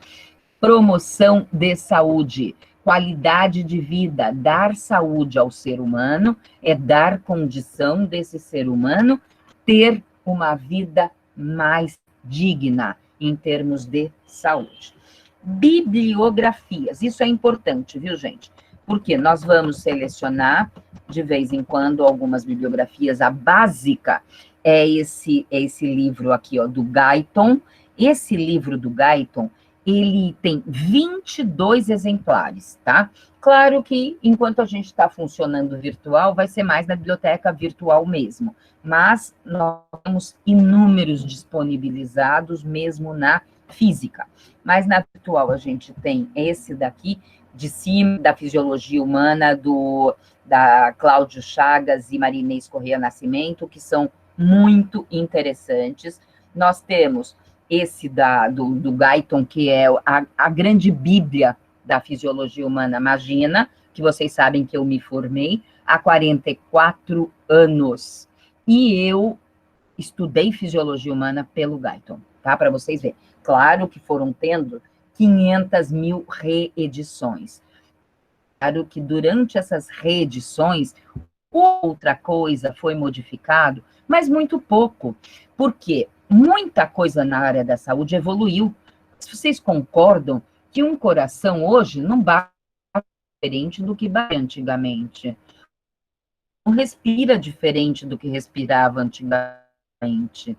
Promoção de saúde, qualidade de vida. Dar saúde ao ser humano é dar condição desse ser humano ter uma vida mais digna em termos de saúde. Bibliografias, isso é importante, viu, gente? Porque nós vamos selecionar, de vez em quando, algumas bibliografias. A básica é esse livro aqui, ó, do Guyton. Esse livro do Guyton, ele tem 22 exemplares, tá? Claro que, enquanto a gente está funcionando virtual, vai ser mais na biblioteca virtual mesmo, mas nós temos inúmeros disponibilizados mesmo na física. Mas na virtual a gente tem esse daqui, de cima, da Fisiologia Humana, da Cláudio Chagas e Marinês Corrêa Nascimento, que são muito interessantes. Nós temos esse do Guyton, que é a grande bíblia da fisiologia humana, imagina, que vocês sabem que eu me formei há 44 anos. E eu estudei fisiologia humana pelo Guyton, tá? Para vocês verem. Claro que foram tendo 500 mil reedições. Claro que durante essas reedições, outra coisa foi modificado, mas muito pouco. Por quê? Muita coisa na área da saúde evoluiu. Vocês concordam que um coração hoje não bate diferente do que batia antigamente? Não respira diferente do que respirava antigamente.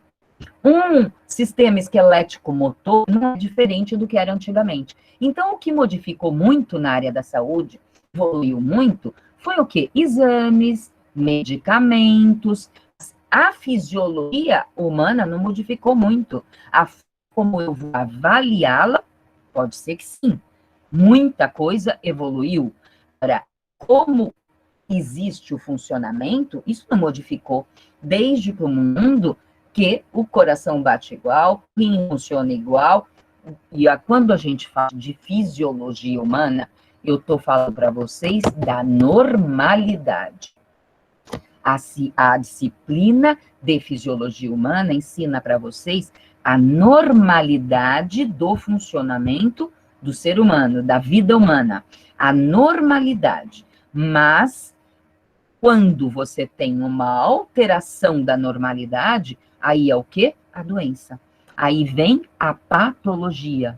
Um sistema esquelético motor não é diferente do que era antigamente. Então, o que modificou muito na área da saúde, evoluiu muito, foi o quê? Exames, medicamentos. A fisiologia humana não modificou muito. Como eu vou avaliá-la, pode ser que sim. Muita coisa evoluiu. Agora, como existe o funcionamento, isso não modificou. Desde que o mundo que o coração bate igual, o rim funciona igual, e quando a gente fala de fisiologia humana, eu estou falando para vocês da normalidade. A disciplina de fisiologia humana ensina para vocês a normalidade do funcionamento do ser humano, da vida humana. A normalidade. Mas, quando você tem uma alteração da normalidade, aí é o quê? A doença. Aí vem a patologia.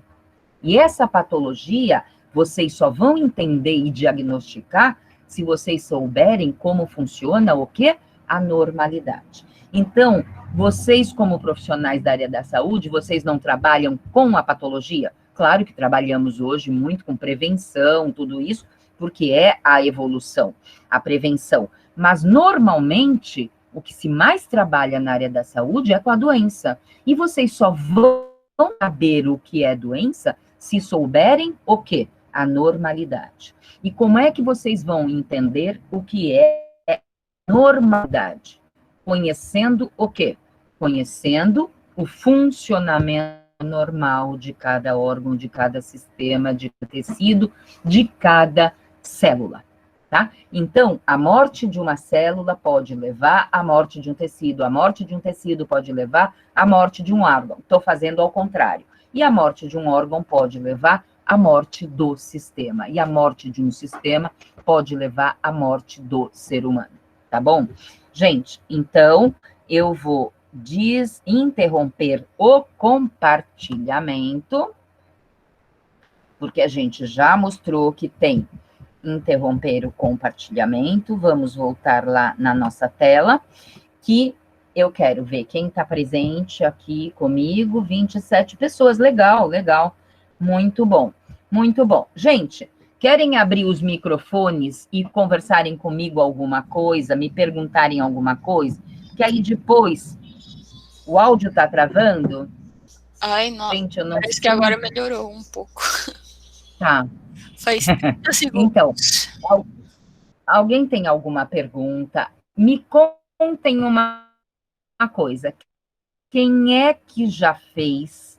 E essa patologia, vocês só vão entender e diagnosticar se vocês souberem como funciona o quê? A normalidade. Então, vocês como profissionais da área da saúde, vocês não trabalham com a patologia? Claro que trabalhamos hoje muito com prevenção, tudo isso, porque é a evolução, a prevenção. Mas, normalmente, o que se mais trabalha na área da saúde é com a doença. E vocês só vão saber o que é doença se souberem o quê? A normalidade. E como é que vocês vão entender o que é normalidade? Conhecendo o quê? Conhecendo o funcionamento normal de cada órgão, de cada sistema, de cada tecido, de cada célula. Tá? Então, a morte de uma célula pode levar à morte de um tecido, a morte de um tecido pode levar à morte de um órgão. Estou fazendo ao contrário. E a morte de um órgão pode levar à morte do sistema. E a morte de um sistema pode levar à morte do ser humano. Tá bom? Gente, então, eu vou interromper o compartilhamento, porque a gente já mostrou que tem interromper o compartilhamento. Vamos voltar lá na nossa tela, que eu quero ver quem está presente aqui comigo, 27 pessoas, legal, legal, muito bom, muito bom. Gente, querem abrir os microfones e conversarem comigo alguma coisa, me perguntarem alguma coisa, que aí depois o áudio está travando? Ai, não. Gente, eu não Parece sei. que agora melhorou um pouco. Tá. Faz 30 segundos. Então, alguém tem alguma pergunta? Me contem uma coisa. Quem é que já fez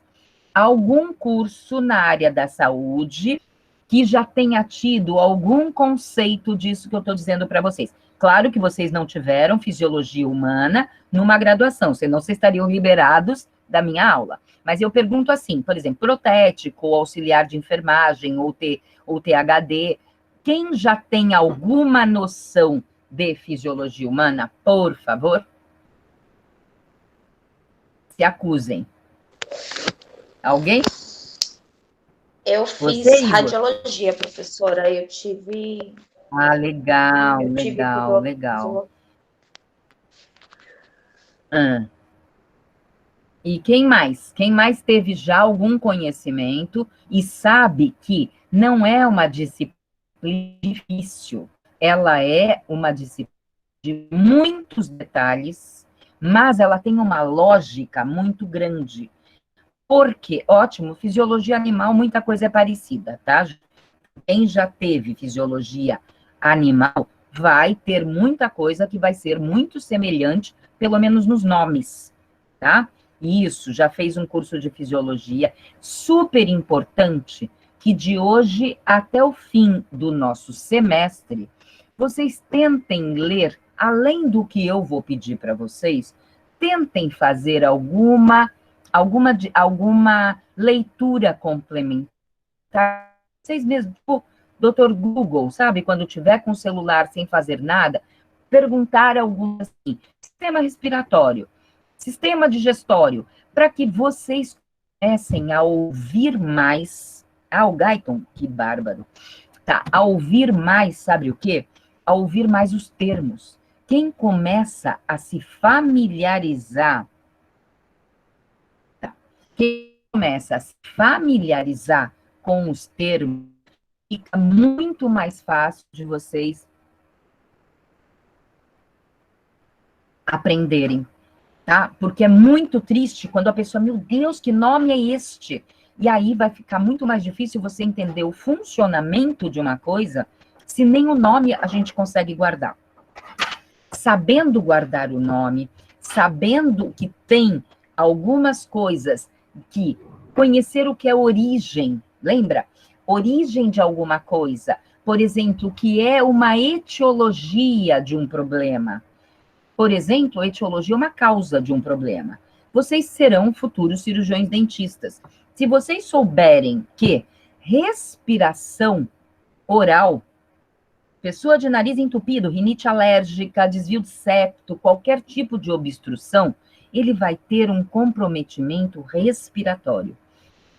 algum curso na área da saúde que já tenha tido algum conceito disso que eu estou dizendo para vocês? Claro que vocês não tiveram fisiologia humana numa graduação, senão vocês estariam liberados da minha aula. Mas eu pergunto assim, por exemplo, protético, auxiliar de enfermagem ou THD, quem já tem alguma noção de fisiologia humana, por favor? Se acusem. Alguém? Eu fiz Você, Igor? radiologia, professora. Eu tive. Ah, legal, eu tive legal. Ah. E quem mais? Quem mais teve já algum conhecimento e sabe que não é uma disciplina difícil, ela é uma disciplina de muitos detalhes, mas ela tem uma lógica muito grande. Porque, ótimo, fisiologia animal, muita coisa é parecida, tá? Quem já teve fisiologia animal vai ter muita coisa que vai ser muito semelhante, pelo menos nos nomes, tá? Isso, já fez um curso de fisiologia, super importante, que de hoje até o fim do nosso semestre, vocês tentem ler, além do que eu vou pedir para vocês, tentem fazer alguma leitura complementar, vocês mesmos, tipo, Dr. Google, sabe? Quando tiver com o celular sem fazer nada, perguntar algumas assim, sistema respiratório, sistema digestório, para que vocês comecem a ouvir mais. Ah, o Guyton, que bárbaro. Tá, a ouvir mais, sabe o quê? A ouvir mais os termos. Quem começa a se familiarizar, quem começa a se familiarizar com os termos, fica muito mais fácil de vocês aprenderem, tá? Porque é muito triste quando a pessoa, meu Deus, que nome é este? E aí vai ficar muito mais difícil você entender o funcionamento de uma coisa, se nem o nome a gente consegue guardar. Sabendo guardar o nome, sabendo que tem algumas coisas que conhecer o que é origem, lembra? Origem de alguma coisa, por exemplo, o que é uma etiologia de um problema. Por exemplo, a etiologia é uma causa de um problema. Vocês serão futuros cirurgiões dentistas. Se vocês souberem que respiração oral, pessoa de nariz entupido, rinite alérgica, desvio de septo, qualquer tipo de obstrução, ele vai ter um comprometimento respiratório.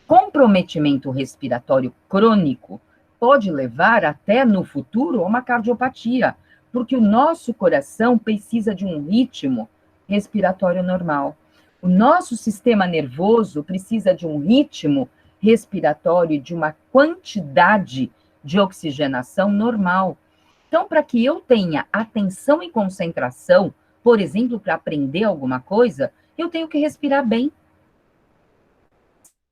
Comprometimento respiratório crônico pode levar até no futuro a uma cardiopatia, porque o nosso coração precisa de um ritmo respiratório normal. O nosso sistema nervoso precisa de um ritmo respiratório, de uma quantidade de oxigenação normal. Então, para que eu tenha atenção e concentração, por exemplo, para aprender alguma coisa, eu tenho que respirar bem.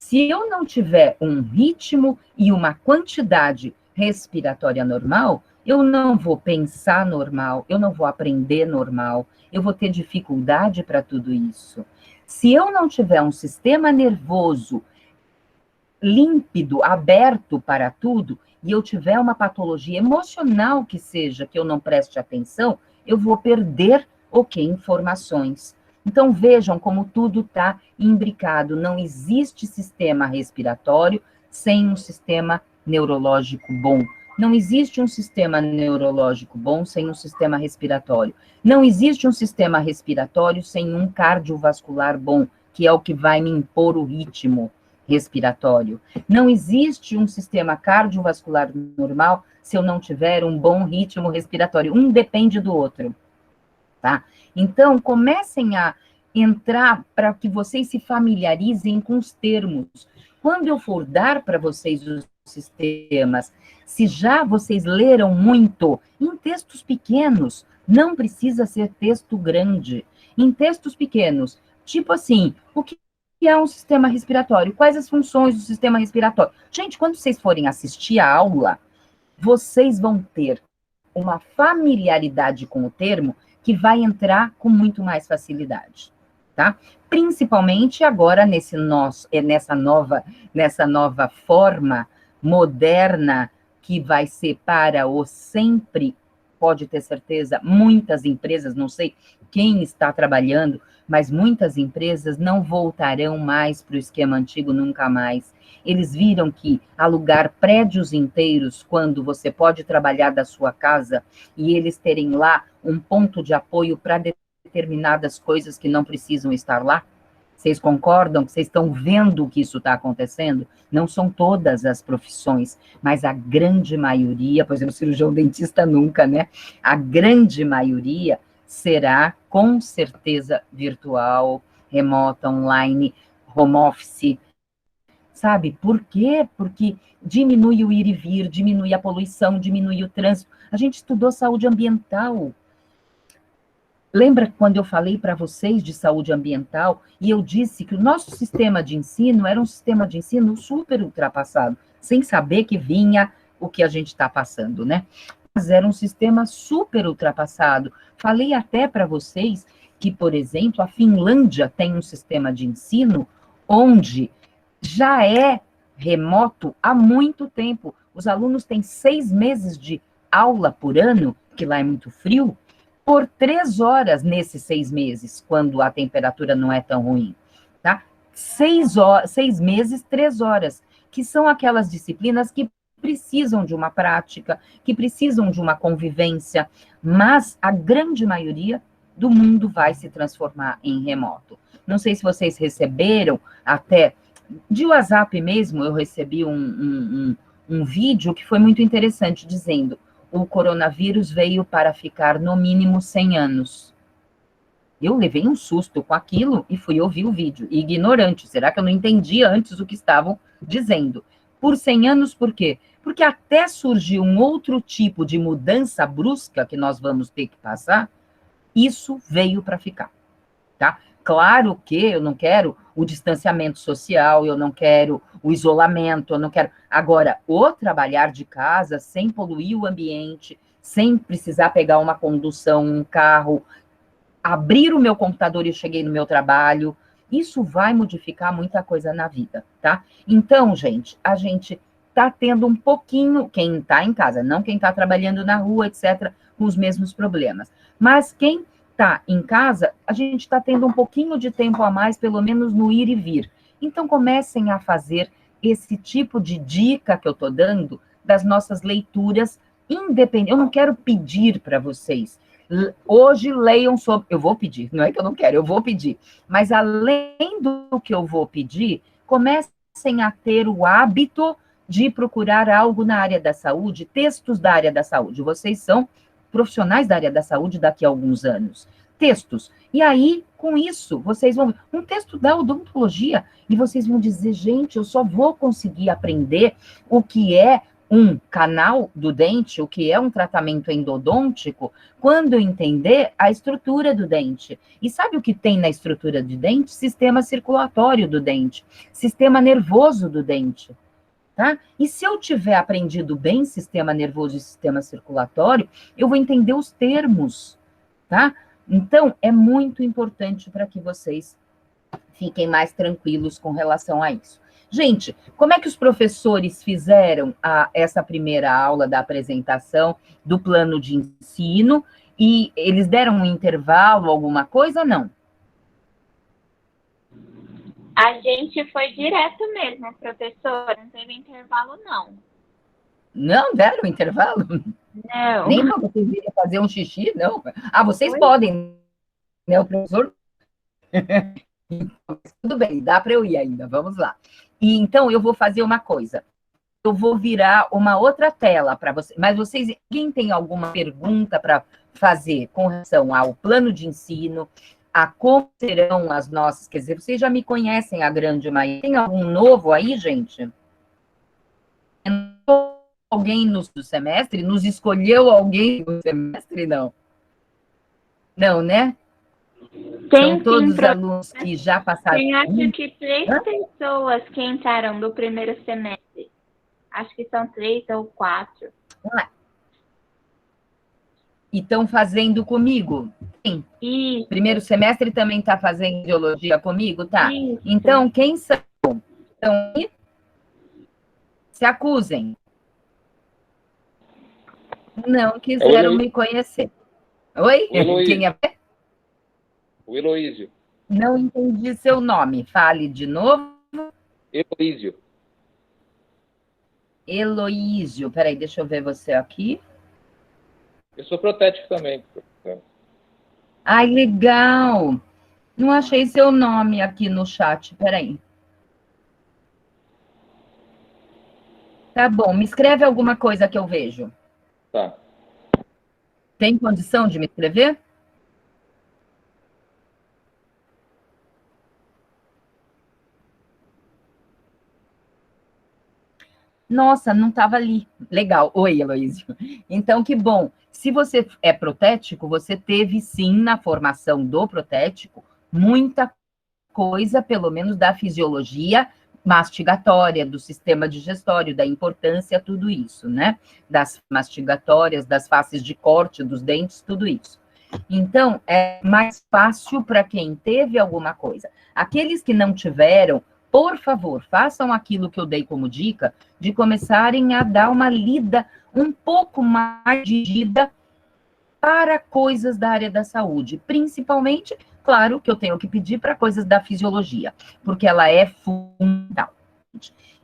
Se eu não tiver um ritmo e uma quantidade respiratória normal, eu não vou pensar normal, eu não vou aprender normal, eu vou ter dificuldade para tudo isso. Se eu não tiver um sistema nervoso límpido, aberto para tudo, e eu tiver uma patologia emocional que seja, que eu não preste atenção, eu vou perder informações. Então, vejam como tudo está imbricado. Não existe sistema respiratório sem um sistema neurológico bom. Não existe um sistema neurológico bom sem um sistema respiratório. Não existe um sistema respiratório sem um cardiovascular bom, que é o que vai me impor o ritmo respiratório. Não existe um sistema cardiovascular normal se eu não tiver um bom ritmo respiratório. Um depende do outro, tá? Então, comecem a entrar para que vocês se familiarizem com os termos. Quando eu for dar para vocês os sistemas, se já vocês leram muito, em textos pequenos, não precisa ser texto grande. Em textos pequenos, tipo assim, o que é um sistema respiratório? Quais as funções do sistema respiratório? Gente, quando vocês forem assistir a aula, vocês vão ter uma familiaridade com o termo que vai entrar com muito mais facilidade, tá? Principalmente agora nessa nova forma moderna que vai ser para o sempre, pode ter certeza, muitas empresas, não sei quem está trabalhando, mas muitas empresas não voltarão mais para o esquema antigo nunca mais. Eles viram que alugar prédios inteiros, quando você pode trabalhar da sua casa, e eles terem lá um ponto de apoio para determinadas coisas que não precisam estar lá, vocês concordam? Vocês estão vendo que isso está acontecendo? Não são todas as profissões, mas a grande maioria, por exemplo, cirurgião dentista nunca, né? A grande maioria será, com certeza, virtual, remota, online, home office. Sabe por quê? Porque diminui o ir e vir, diminui a poluição, diminui o trânsito. A gente estudou saúde ambiental. Lembra quando eu falei para vocês de saúde ambiental e eu disse que o nosso sistema de ensino era um sistema de ensino super ultrapassado, sem saber que vinha o que a gente está passando, né? Mas era um sistema super ultrapassado. Falei até para vocês que, por exemplo, a Finlândia tem um sistema de ensino onde já é remoto há muito tempo. Os alunos têm 6 meses de aula por ano, que lá é muito frio, por 3 horas nesses 6 meses, quando a temperatura não é tão ruim, tá? 6 meses, 3 horas, que são aquelas disciplinas que precisam de uma prática, que precisam de uma convivência, mas a grande maioria do mundo vai se transformar em remoto. Não sei se vocês receberam, até de WhatsApp mesmo, eu recebi um vídeo que foi muito interessante, dizendo: o coronavírus veio para ficar no mínimo 100 anos. Eu levei um susto com aquilo e fui ouvir o vídeo. Ignorante, será que eu não entendi antes o que estavam dizendo? Por 100 anos, por quê? Porque até surgir um outro tipo de mudança brusca que nós vamos ter que passar, isso veio para ficar, tá? Claro que eu não quero o distanciamento social, eu não quero o isolamento, eu não quero... Agora, o trabalhar de casa sem poluir o ambiente, sem precisar pegar uma condução, um carro, abrir o meu computador e cheguei no meu trabalho, isso vai modificar muita coisa na vida, tá? Então, gente, a gente tá tendo um pouquinho, quem tá em casa, não quem tá trabalhando na rua, etc., com os mesmos problemas, mas quem tá em casa, a gente está tendo um pouquinho de tempo a mais, pelo menos no ir e vir. Então, comecem a fazer esse tipo de dica que eu estou dando das nossas leituras independentes. Eu não quero pedir para vocês. Hoje leiam sobre... Eu vou pedir, não é que eu não quero, eu vou pedir. Mas além do que eu vou pedir, comecem a ter o hábito de procurar algo na área da saúde, textos da área da saúde. Vocês são profissionais da área da saúde daqui a alguns anos. Textos. E aí, com isso, vocês vão... Um texto da odontologia, e vocês vão dizer, gente, eu só vou conseguir aprender o que é um canal do dente, o que é um tratamento endodôntico, quando eu entender a estrutura do dente. E sabe o que tem na estrutura do dente? Sistema circulatório do dente, sistema nervoso do dente. Tá? E se eu tiver aprendido bem sistema nervoso e sistema circulatório, eu vou entender os termos, tá? Então, é muito importante para que vocês fiquem mais tranquilos com relação a isso. Gente, como é que os professores fizeram essa primeira aula da apresentação do plano de ensino? E eles deram um intervalo, alguma coisa ou não? A gente foi direto mesmo, professora. Não teve intervalo, não. Não deram intervalo? Não. Nem para vocês irem fazer um xixi, não? Ah, vocês Oi? podem, né? O professor... Tudo bem, dá para eu ir ainda, vamos lá. E então, eu vou fazer uma coisa. Eu vou virar uma outra tela para vocês. Mas vocês, quem tem alguma pergunta para fazer com relação ao plano de ensino, a como serão as nossas, quer dizer, vocês já me conhecem a grande maioria. Tem algum novo aí, gente? Alguém no semestre? Nos escolheu alguém no semestre? Não. Não, né? São todos os alunos que já passaram. Tem acho que 3 pessoas que entraram do primeiro semestre. Acho que são 3 ou 4. E estão fazendo comigo? Sim. Isso. Primeiro semestre também está fazendo biologia comigo, tá? Isso. Então, quem são? Então, se acusem. Não quiseram me conhecer. Oi? Quem é? O Heloísio. Não entendi seu nome. Fale de novo. Heloísio. Heloísio. Peraí, deixa eu ver você aqui. Eu sou protético também, professor. Ai, legal. Não achei seu nome aqui no chat. Peraí. Tá bom. Me escreve alguma coisa que eu vejo. Tá. Tem condição de me escrever? Nossa, não estava ali. Legal. Oi, Heloísio. Então, que bom. Se você é protético, você teve sim na formação do protético muita coisa, pelo menos da fisiologia mastigatória, do sistema digestório, da importância, tudo isso, né? Das mastigatórias, das faces de corte, dos dentes, tudo isso. Então, é mais fácil para quem teve alguma coisa. Aqueles que não tiveram, por favor, façam aquilo que eu dei como dica, de começarem a dar uma lida um pouco mais dirigida para coisas da área da saúde, principalmente, claro, que eu tenho que pedir para coisas da fisiologia, porque ela é fundamental.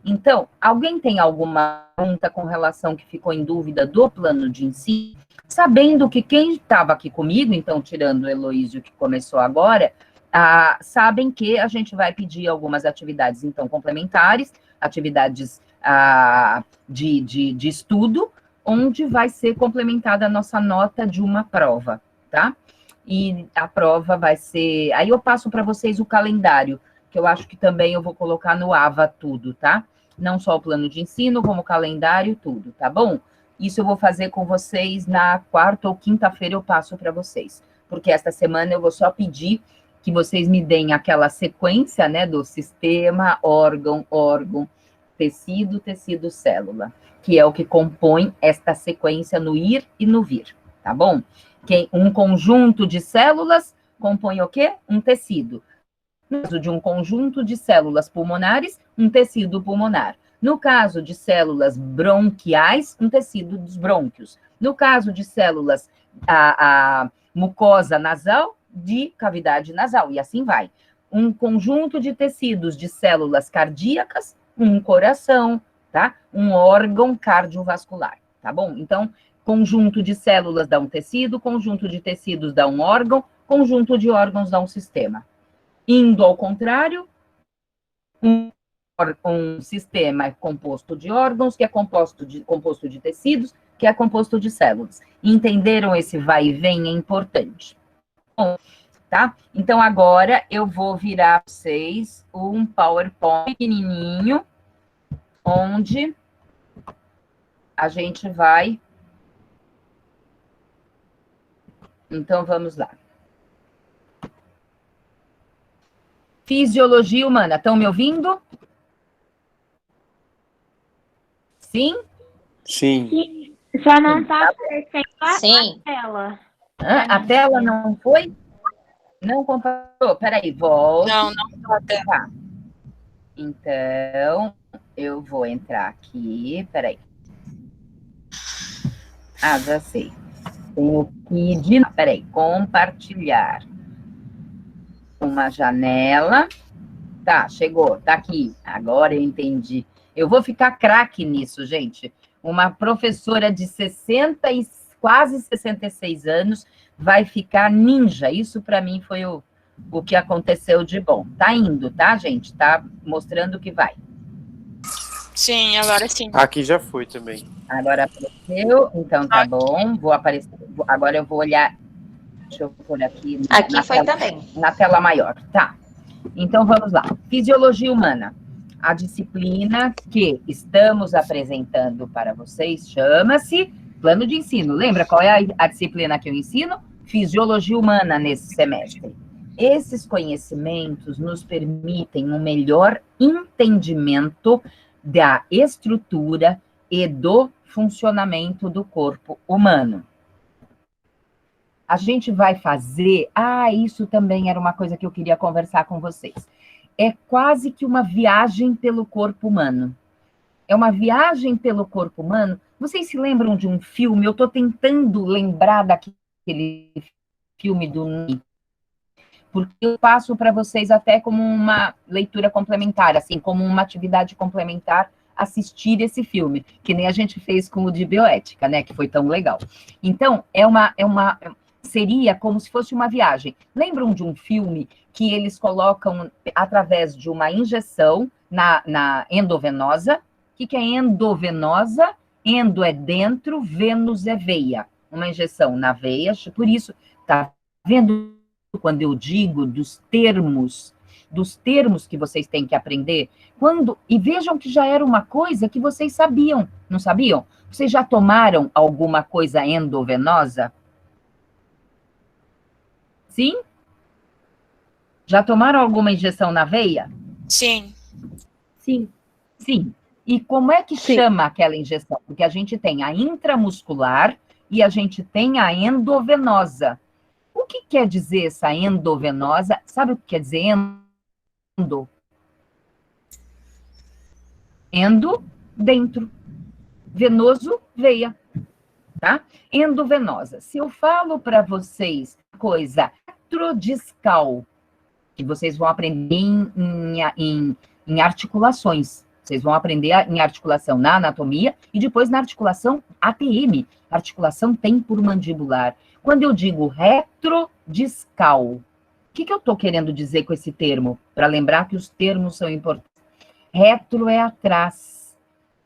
Então, alguém tem alguma pergunta com relação que ficou em dúvida do plano de ensino? Sabendo que quem estava aqui comigo, então, tirando o Heloísio, que começou agora, sabem que a gente vai pedir algumas atividades, então, complementares, atividades de estudo, onde vai ser complementada a nossa nota de uma prova, tá? E a prova vai ser... Aí eu passo para vocês o calendário, que eu acho que também eu vou colocar no AVA tudo, tá? Não só o plano de ensino, como o calendário, tudo, tá bom? Isso eu vou fazer com vocês na quarta ou quinta-feira eu passo para vocês, porque esta semana eu vou só pedir que vocês me deem aquela sequência, né, do sistema, órgão, tecido, célula, que é o que compõe esta sequência no ir e no vir, tá bom? Um conjunto de células compõe o quê? Um tecido. No caso de um conjunto de células pulmonares, um tecido pulmonar. No caso de células bronquiais, um tecido dos brônquios. No caso de células a mucosa nasal, de cavidade nasal, e assim vai. Um conjunto de tecidos de células cardíacas, um coração, tá? Um órgão cardiovascular, tá bom? Então, conjunto de células dá um tecido, conjunto de tecidos dá um órgão, conjunto de órgãos dá um sistema. Indo ao contrário, um sistema é composto de órgãos, que é composto de tecidos, que é composto de células. Entenderam? Esse vai e vem é importante. Bom, tá? Então, agora eu vou virar para vocês um PowerPoint pequenininho, onde a gente vai... Então, vamos lá. Fisiologia humana. Estão me ouvindo? Sim? Sim. Só não está aparecendo Sim. a tela. A tela não foi? Não comparou? Peraí, volta. Não até. Tá. Então, eu vou entrar aqui. Peraí. Já sei. Tenho que... Peraí, compartilhar. Uma janela. Tá, chegou, tá aqui. Agora eu entendi. Eu vou ficar craque nisso, gente. Uma professora de 60 e quase 66 anos vai ficar ninja. Isso para mim foi o que aconteceu de bom. Tá indo, tá, gente? Tá mostrando que vai. Sim, agora sim. Aqui já foi também. Agora apareceu, então tá bom. Vou aparecer. Agora eu vou olhar. Deixa eu pôr aqui. Aqui foi tela, também. na tela maior. Tá. Então vamos lá. Fisiologia humana. A disciplina que estamos apresentando para vocês chama-se plano de ensino. Lembra qual é a disciplina que eu ensino? Fisiologia humana nesse semestre. Esses conhecimentos nos permitem um melhor entendimento da estrutura e do funcionamento do corpo humano. A gente vai fazer... isso também era uma coisa que eu queria conversar com vocês. É quase que uma viagem pelo corpo humano. É uma viagem pelo corpo humano. Vocês se lembram de um filme? Eu estou tentando lembrar daquele filme do Ney, porque eu passo para vocês até como uma leitura complementar, assim, como uma atividade complementar, assistir esse filme, que nem a gente fez com o de bioética, né, que foi tão legal. Então, seria como se fosse uma viagem. Lembram de um filme que eles colocam através de uma injeção na endovenosa? O que é endovenosa? Endo é dentro, venus é veia. Uma injeção na veia, por isso, tá vendo quando eu digo dos termos dos termos que vocês têm que aprender? E vejam que já era uma coisa que vocês sabiam, não sabiam? Vocês já tomaram alguma coisa endovenosa? Sim? Já tomaram alguma injeção na veia? Sim. Sim. Sim. E como é que chama aquela injeção? Porque a gente tem a intramuscular e a gente tem a endovenosa. O que quer dizer essa endovenosa? Sabe o que quer dizer endo? Endo, dentro. Venoso, veia. Tá? Endovenosa. Se eu falo para vocês coisa retrodiscal, que vocês vão aprender em articulações. Vocês vão aprender em articulação na anatomia e depois na articulação ATM, articulação temporomandibular. Quando eu digo retrodiscal, o que eu estou querendo dizer com esse termo? Para lembrar que os termos são importantes. Retro é atrás.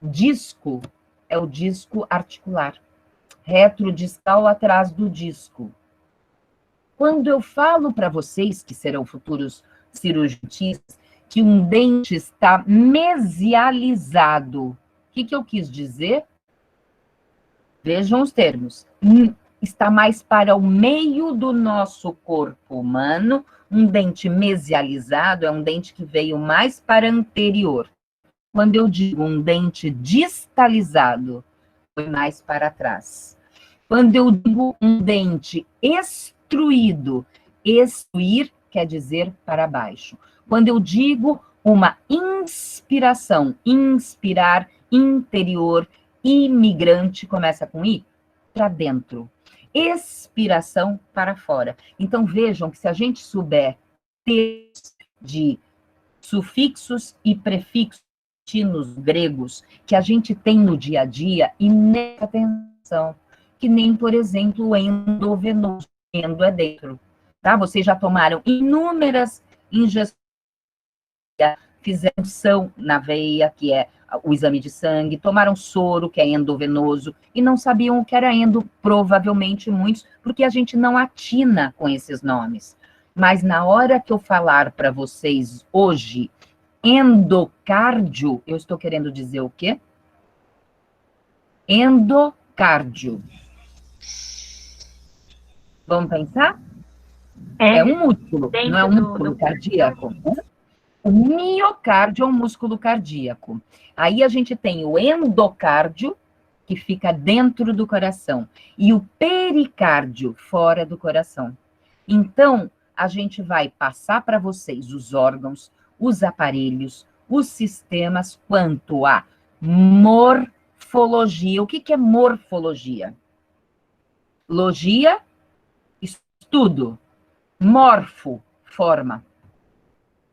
Disco é o disco articular. Retrodiscal atrás do disco. Quando eu falo para vocês, que serão futuros cirurgiões, que um dente está mesializado, o que eu quis dizer? Vejam os termos. Está mais para o meio do nosso corpo humano. Um dente mesializado é um dente que veio mais para anterior. Quando eu digo um dente distalizado, foi mais para trás. Quando eu digo um dente extruído, extruir quer dizer para baixo. Quando eu digo uma inspiração, inspirar, interior, imigrante, começa com I, para dentro. Expiração para fora. Então vejam que se a gente souber ter de sufixos e prefixos gregos que a gente tem no dia a dia, e nessa atenção, que nem, por exemplo, o endovenoso, endo é dentro, tá? Vocês já tomaram inúmeras injeções, fizeram são na veia, que é o exame de sangue, tomaram soro, que é endovenoso, e não sabiam o que era endo, provavelmente muitos, porque a gente não atina com esses nomes. Mas na hora que eu falar para vocês hoje, endocárdio, eu estou querendo dizer o quê? Endocárdio. Vamos pensar? É um músculo, não é um músculo cardíaco. O miocárdio é um músculo cardíaco. Aí a gente tem o endocárdio, que fica dentro do coração, e o pericárdio, fora do coração. Então, a gente vai passar para vocês os órgãos, os aparelhos, os sistemas, quanto a morfologia. O que é morfologia? Logia, estudo. Morfo, forma.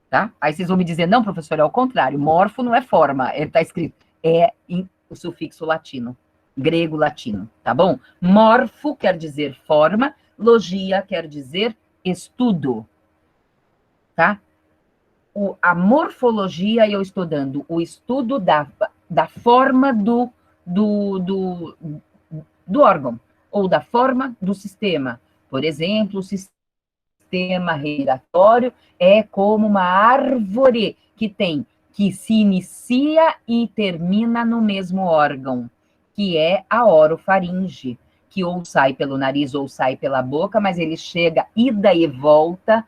Tá? Aí vocês vão me dizer, não, professor, é o contrário. Morfo não é forma, está escrito. É o sufixo latino, grego-latino, tá bom? Morfo quer dizer forma, logia quer dizer estudo, tá? A morfologia, eu estou dando o estudo da forma do órgão, ou da forma do sistema. Por exemplo, o sistema respiratório é como uma árvore que se inicia e termina no mesmo órgão, que é a orofaringe, que ou sai pelo nariz ou sai pela boca, mas ele chega ida e volta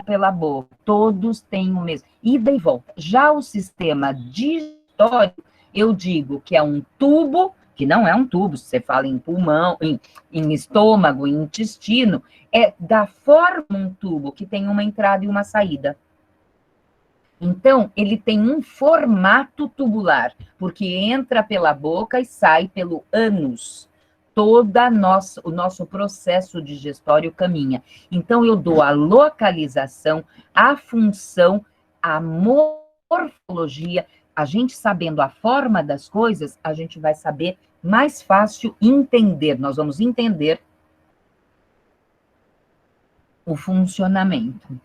pela boca. Todos têm o mesmo. Ida e volta. Já o sistema digestório, eu digo que é um tubo, que não é um tubo, se você fala em pulmão, em estômago, em intestino, é da forma um tubo, que tem uma entrada e uma saída. Então, ele tem um formato tubular, porque entra pela boca e sai pelo ânus. O nosso processo digestório caminha. Então, eu dou a localização, a função, a morfologia. A gente sabendo a forma das coisas, a gente vai saber mais fácil entender. Nós vamos entender o funcionamento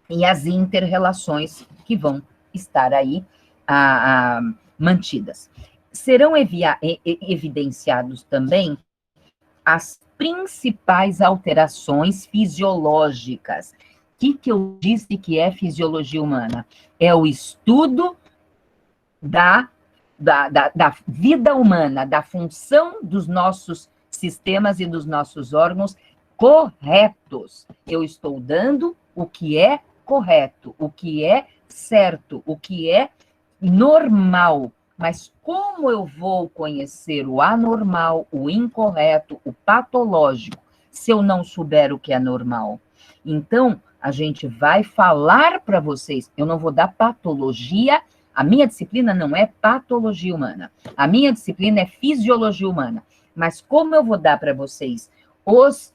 e as inter-relações que vão estar aí mantidas. Serão evidenciados também as principais alterações fisiológicas. O que eu disse que é fisiologia humana? É o estudo da vida humana, da função dos nossos sistemas e dos nossos órgãos corretos. Eu estou dando o que é correto, o que é certo, o que é normal. Mas como eu vou conhecer o anormal, o incorreto, o patológico, se eu não souber o que é normal? Então, a gente vai falar para vocês, eu não vou dar patologia. A minha disciplina não é patologia humana. A minha disciplina é fisiologia humana. Mas como eu vou dar para vocês os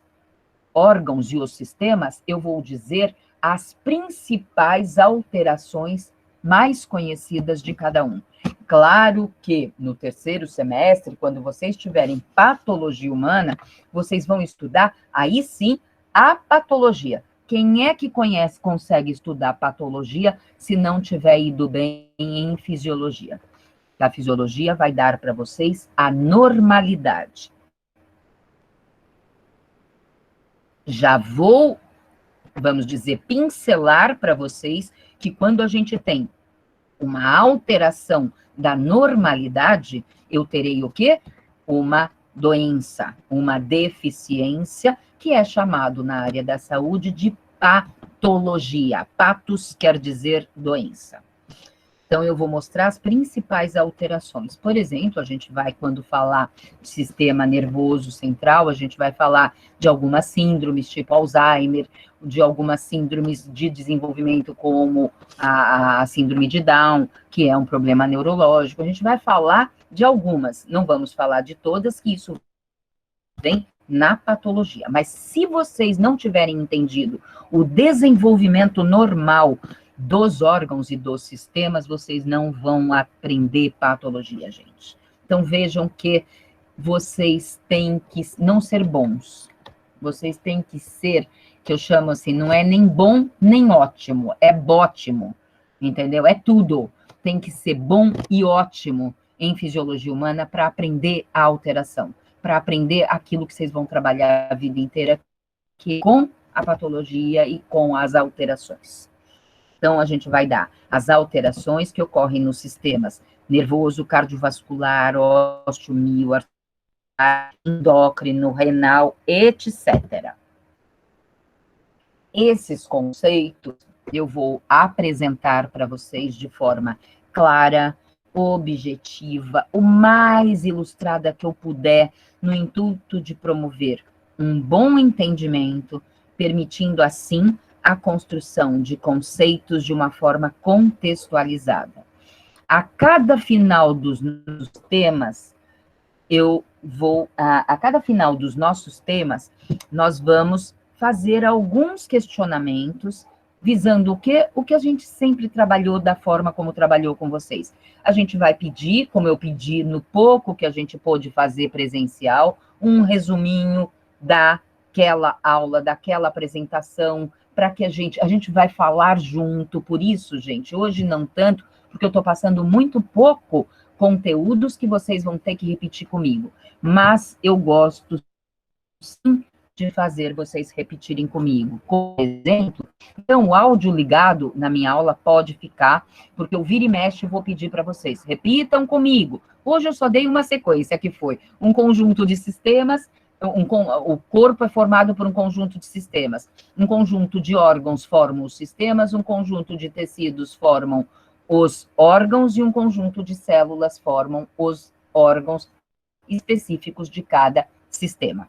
órgãos e os sistemas, eu vou dizer as principais alterações mais conhecidas de cada um. Claro que no terceiro semestre, quando vocês tiverem patologia humana, vocês vão estudar, aí sim, a patologia. Quem é que consegue estudar patologia se não tiver ido bem em fisiologia? A fisiologia vai dar para vocês a normalidade. Já vou, vamos dizer, pincelar para vocês que quando a gente tem uma alteração da normalidade, eu terei o quê? Uma doença, uma deficiência, que é chamado na área da saúde de patologia. Patos quer dizer doença. Então, eu vou mostrar as principais alterações. Por exemplo, a gente vai, quando falar de sistema nervoso central, a gente vai falar de algumas síndromes, tipo Alzheimer, de algumas síndromes de desenvolvimento, como a síndrome de Down, que é um problema neurológico. A gente vai falar de algumas, não vamos falar de todas, que isso vem na patologia. Mas se vocês não tiverem entendido o desenvolvimento normal dos órgãos e dos sistemas, vocês não vão aprender patologia, gente. Então, vejam que vocês têm que não ser bons. Vocês têm que ser, que eu chamo assim, não é nem bom, nem ótimo, é bótimo, entendeu? É tudo. Tem que ser bom e ótimo em fisiologia humana para aprender a alteração, para aprender aquilo que vocês vão trabalhar a vida inteira, que é com a patologia e com as alterações. Então, a gente vai dar as alterações que ocorrem nos sistemas nervoso, cardiovascular, osteomio, endócrino, renal, etc. Esses conceitos eu vou apresentar para vocês de forma clara, objetiva, o mais ilustrada que eu puder, no intuito de promover um bom entendimento, permitindo assim a construção de conceitos de uma forma contextualizada. A cada final dos temas, a cada final dos nossos temas, nós vamos fazer alguns questionamentos visando o quê? O que a gente sempre trabalhou da forma como trabalhou com vocês. A gente vai pedir, como eu pedi no pouco que a gente pôde fazer presencial, um resuminho daquela aula, daquela apresentação, para que a gente vai falar junto. Por isso, gente, hoje não tanto, porque eu estou passando muito pouco conteúdos que vocês vão ter que repetir comigo. Mas eu gosto, sim, de fazer vocês repetirem comigo. Por exemplo, então, o áudio ligado na minha aula pode ficar, porque eu vira e mexe e vou pedir para vocês. Repitam comigo. Hoje eu só dei uma sequência, que foi um conjunto de sistemas. O corpo é formado por um conjunto de sistemas. Um conjunto de órgãos formam os sistemas, um conjunto de tecidos formam os órgãos e um conjunto de células formam os órgãos específicos de cada sistema,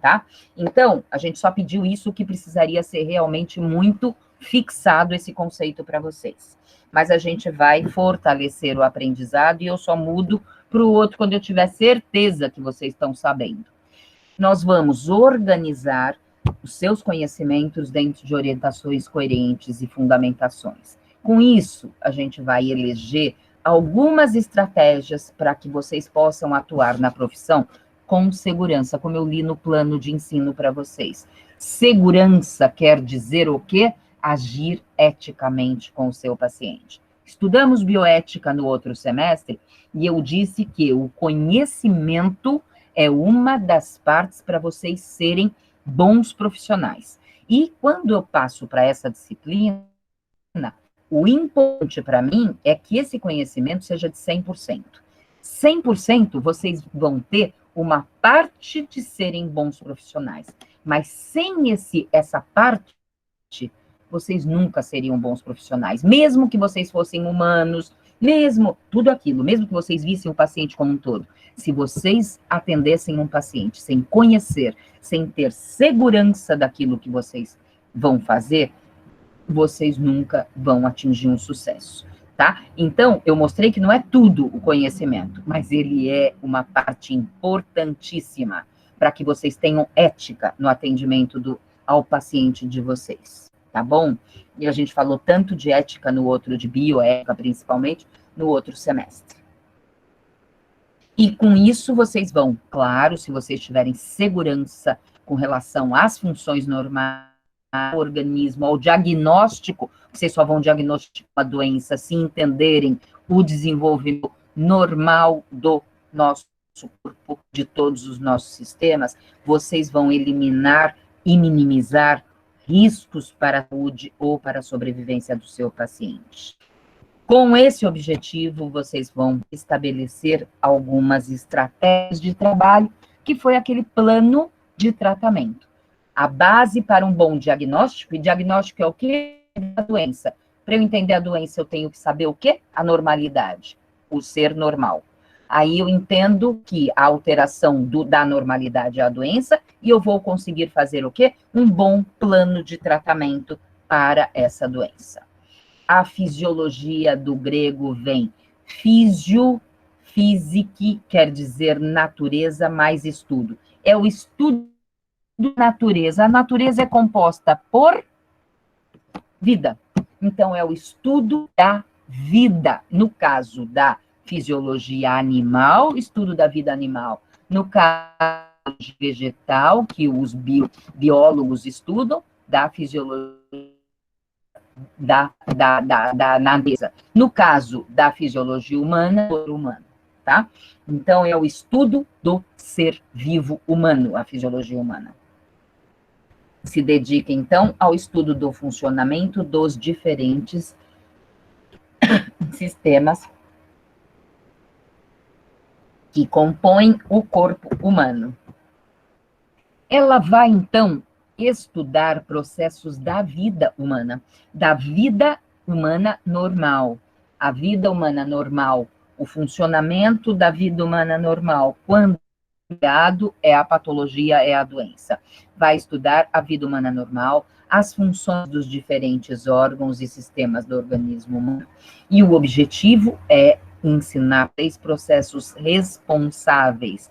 tá? Então, a gente só pediu isso, que precisaria ser realmente muito fixado esse conceito para vocês. Mas a gente vai fortalecer o aprendizado e eu só mudo para o outro quando eu tiver certeza que vocês estão sabendo. Nós vamos organizar os seus conhecimentos dentro de orientações coerentes e fundamentações. Com isso, a gente vai eleger algumas estratégias para que vocês possam atuar na profissão com segurança, como eu li no plano de ensino para vocês. Segurança quer dizer o quê? Agir eticamente com o seu paciente. Estudamos bioética no outro semestre e eu disse que o conhecimento é uma das partes para vocês serem bons profissionais. E quando eu passo para essa disciplina, o importante para mim é que esse conhecimento seja de 100%. 100% vocês vão ter uma parte de serem bons profissionais, mas sem essa parte, vocês nunca seriam bons profissionais, mesmo que vocês fossem humanos, mesmo tudo aquilo, mesmo que vocês vissem o paciente como um todo. Se vocês atendessem um paciente sem conhecer, sem ter segurança daquilo que vocês vão fazer, vocês nunca vão atingir um sucesso, tá? Então, eu mostrei que não é tudo o conhecimento, mas ele é uma parte importantíssima para que vocês tenham ética no atendimento ao paciente de vocês, tá bom? E a gente falou tanto de ética no outro, de bioética, principalmente, no outro semestre. E com isso, vocês vão, claro, se vocês tiverem segurança com relação às funções normais, ao organismo, ao diagnóstico, vocês só vão diagnosticar a doença se entenderem o desenvolvimento normal do nosso corpo, de todos os nossos sistemas, vocês vão eliminar e minimizar riscos para a saúde ou para a sobrevivência do seu paciente. Com esse objetivo, vocês vão estabelecer algumas estratégias de trabalho, que foi aquele plano de tratamento. A base para um bom diagnóstico, e diagnóstico é o quê? A doença. Para eu entender a doença, eu tenho que saber o quê? A normalidade, o ser normal. Aí eu entendo que a alteração da normalidade é a doença, e eu vou conseguir fazer o quê? Um bom plano de tratamento para essa doença. A fisiologia do grego vem físique, quer dizer natureza mais estudo. É o estudo da natureza. A natureza é composta por vida. Então, é o estudo da vida. No caso da fisiologia animal, estudo da vida animal. No caso vegetal, que os biólogos estudam, da fisiologia da natureza. No caso da fisiologia humana, tá? Então, é o estudo do ser vivo humano, a fisiologia humana. Se dedica, então, ao estudo do funcionamento dos diferentes sistemas que compõem o corpo humano. Ela vai, então, estudar processos da vida humana normal. A vida humana normal, o funcionamento da vida humana normal, quando ligado é a patologia, é a doença. Vai estudar a vida humana normal, as funções dos diferentes órgãos e sistemas do organismo humano. E o objetivo é ensinar 3 processos responsáveis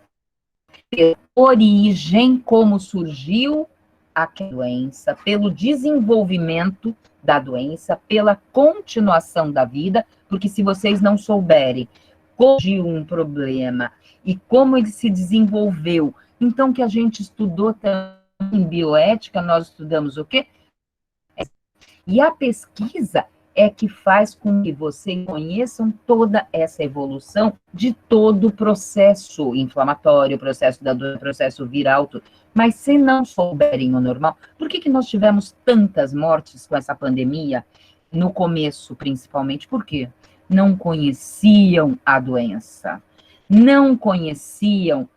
pela origem, como surgiu a doença, pelo desenvolvimento da doença, pela continuação da vida, porque se vocês não souberem como surgiu um problema e como ele se desenvolveu, então que a gente estudou também em bioética, nós estudamos o quê? E a pesquisa é que faz com que vocês conheçam toda essa evolução de todo o processo inflamatório, processo da doença, processo viral, tudo. Mas se não souberem o normal, por que nós tivemos tantas mortes com essa pandemia? No começo, principalmente, por quê? Não conheciam a doença, não conheciam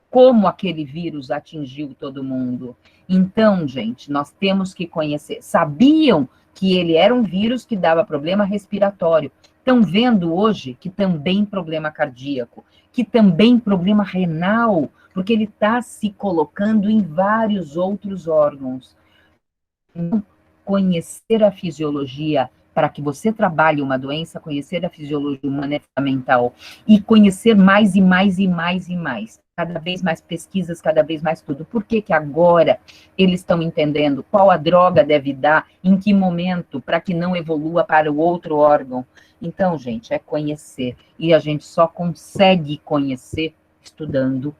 como aquele vírus atingiu todo mundo. Então, gente, nós temos que conhecer. Sabiam que ele era um vírus que dava problema respiratório. Estão vendo hoje que também problema cardíaco, que também problema renal, porque ele está se colocando em vários outros órgãos. Então, conhecer a fisiologia para que você trabalhe uma doença, conhecer a fisiologia humana é fundamental. E conhecer mais e mais e mais e mais. Cada vez mais pesquisas, cada vez mais tudo. Por que que agora eles estão entendendo qual a droga deve dar, em que momento, para que não evolua para o outro órgão? Então, gente, é conhecer. E a gente só consegue conhecer estudando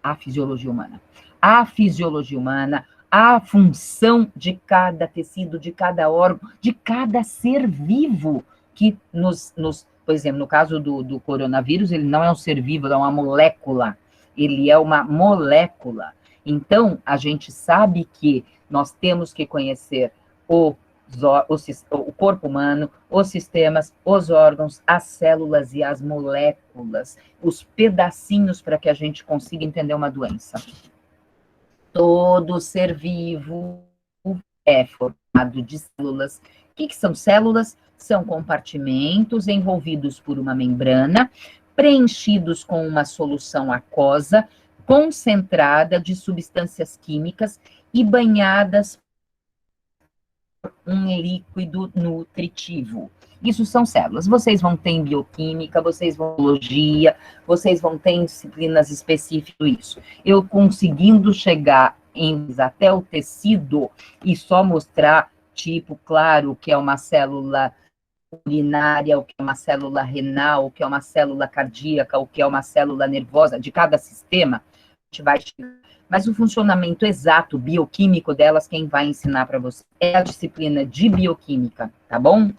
a fisiologia humana. A fisiologia humana, a função de cada tecido, de cada órgão, de cada ser vivo que nos Por exemplo, no caso do coronavírus, ele não é um ser vivo, é uma molécula. Ele é uma molécula. Então, a gente sabe que nós temos que conhecer o corpo humano, os sistemas, os órgãos, as células e as moléculas, os pedacinhos para que a gente consiga entender uma doença. Todo ser vivo é formado de células. O que são células? São compartimentos envolvidos por uma membrana, preenchidos com uma solução aquosa, concentrada de substâncias químicas e banhadas por um líquido nutritivo. Isso são células. Vocês vão ter em bioquímica, vocês vão em biologia, vocês vão ter em disciplinas específicas isso. Eu conseguindo chegar até o tecido e só mostrar, tipo, claro, o que é uma célula urinária, o que é uma célula renal, o que é uma célula cardíaca, o que é uma célula nervosa, de cada sistema, a gente vai chegar. Mas o funcionamento exato, bioquímico delas, quem vai ensinar para você é a disciplina de bioquímica, tá bom?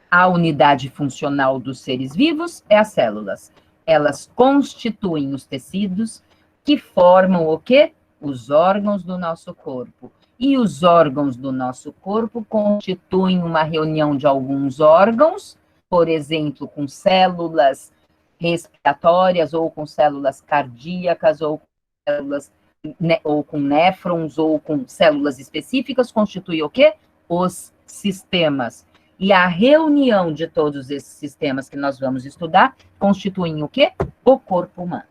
A unidade funcional dos seres vivos é as células. Elas constituem os tecidos que formam o quê? Os órgãos do nosso corpo. E os órgãos do nosso corpo constituem uma reunião de alguns órgãos, por exemplo, com células respiratórias, ou com células cardíacas, ou com néfrons, ou com células específicas, constitui o quê? Os sistemas. E a reunião de todos esses sistemas que nós vamos estudar constituem o quê? O corpo humano.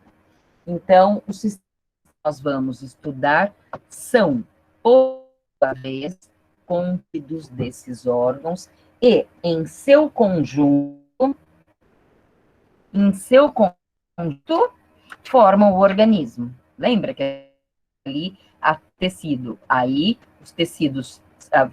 Então, os sistemas que nós vamos estudar são, por sua vez, contidos desses órgãos e, em seu conjunto, formam o organismo. Lembra que ali há tecido. Aí, os tecidos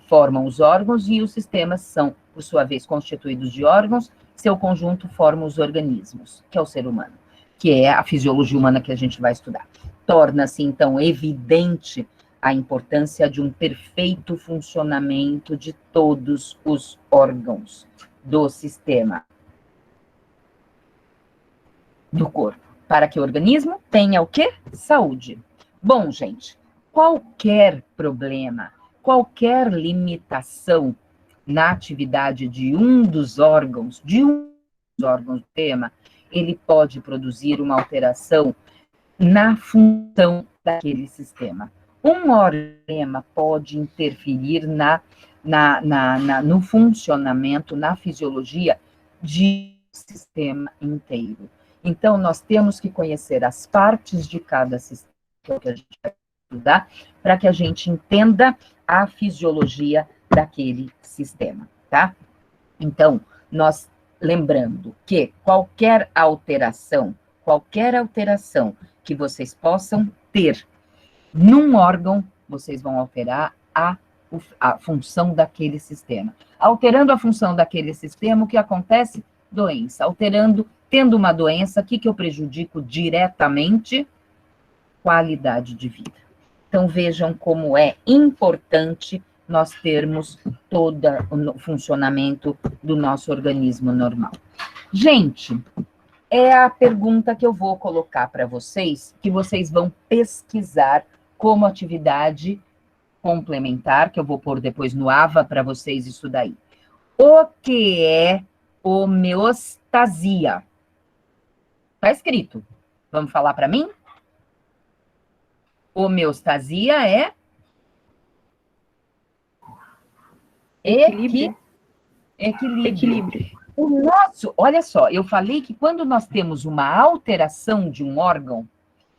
formam os órgãos e os sistemas são, por sua vez, constituídos de órgãos, seu conjunto forma os organismos, que é o ser humano, que é a fisiologia humana que a gente vai estudar. Torna-se, então, evidente a importância de um perfeito funcionamento de todos os órgãos do sistema do corpo, para que o organismo tenha o quê? Saúde. Bom, gente, qualquer problema, qualquer limitação na atividade de um dos órgãos do tema, ele pode produzir uma alteração na função daquele sistema. Um problema pode interferir no funcionamento, na fisiologia de um sistema inteiro. Então, nós temos que conhecer as partes de cada sistema que a gente vai estudar, para que a gente entenda a fisiologia daquele sistema, tá? Então, nós lembrando que qualquer alteração que vocês possam ter num órgão, vocês vão alterar a função daquele sistema. Alterando a função daquele sistema, o que acontece? Doença. Tendo uma doença, o que eu prejudico diretamente? Qualidade de vida. Então, vejam como é importante nós termos todo o funcionamento do nosso organismo normal. Gente, é a pergunta que eu vou colocar para vocês, que vocês vão pesquisar como atividade complementar, que eu vou pôr depois no AVA para vocês estudarem. O que é homeostasia? Está escrito. Vamos falar para mim? Homeostasia é equilíbrio. Olha só, eu falei que quando nós temos uma alteração de um órgão,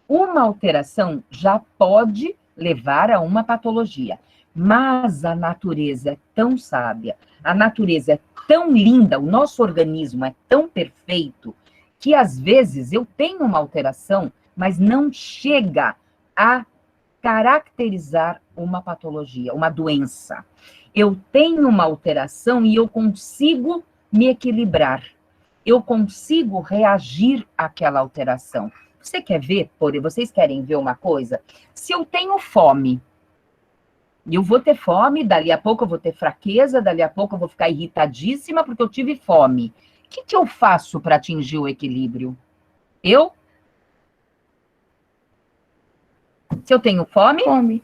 uma alteração já pode levar a uma patologia. Mas a natureza é tão sábia, a natureza é tão linda, o nosso organismo é tão perfeito, que às vezes eu tenho uma alteração, mas não chega a caracterizar uma patologia, uma doença. Eu tenho uma alteração e eu consigo me equilibrar. Eu consigo reagir àquela alteração. Você quer ver, vocês querem ver uma coisa? Se eu tenho fome, E eu vou ter fome, dali a pouco eu vou ter fraqueza, dali a pouco eu vou ficar irritadíssima porque eu tive fome. O que eu faço para atingir o equilíbrio? Se eu tenho fome, Come.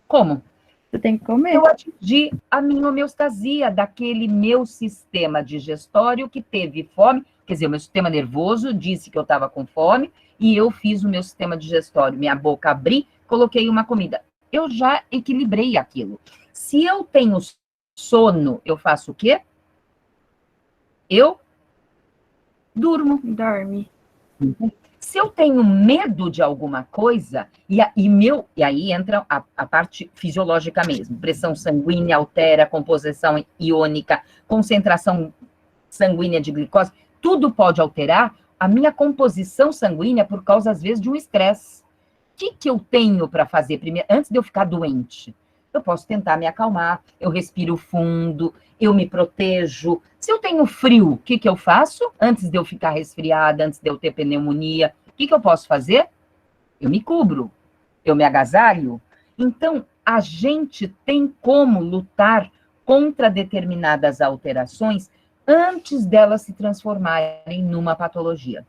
como? Você tem que comer. Eu atingi a minha homeostasia daquele meu sistema digestório que teve fome, quer dizer, o meu sistema nervoso disse que eu estava com fome e eu fiz o meu sistema digestório, minha boca abri, coloquei uma comida. Eu já equilibrei aquilo. Se eu tenho sono, eu faço o quê? Eu durmo. Dorme. Se eu tenho medo de alguma coisa, e aí entra a parte fisiológica mesmo, pressão sanguínea altera, composição iônica, concentração sanguínea de glicose, tudo pode alterar a minha composição sanguínea por causa, às vezes, de um estresse. O que eu tenho para fazer primeiro, antes de eu ficar doente? Eu posso tentar me acalmar, eu respiro fundo, eu me protejo. Se eu tenho frio, o que eu faço? Antes de eu ficar resfriada, antes de eu ter pneumonia, o que eu posso fazer? Eu me cubro, eu me agasalho. Então, a gente tem como lutar contra determinadas alterações antes delas se transformarem numa patologia.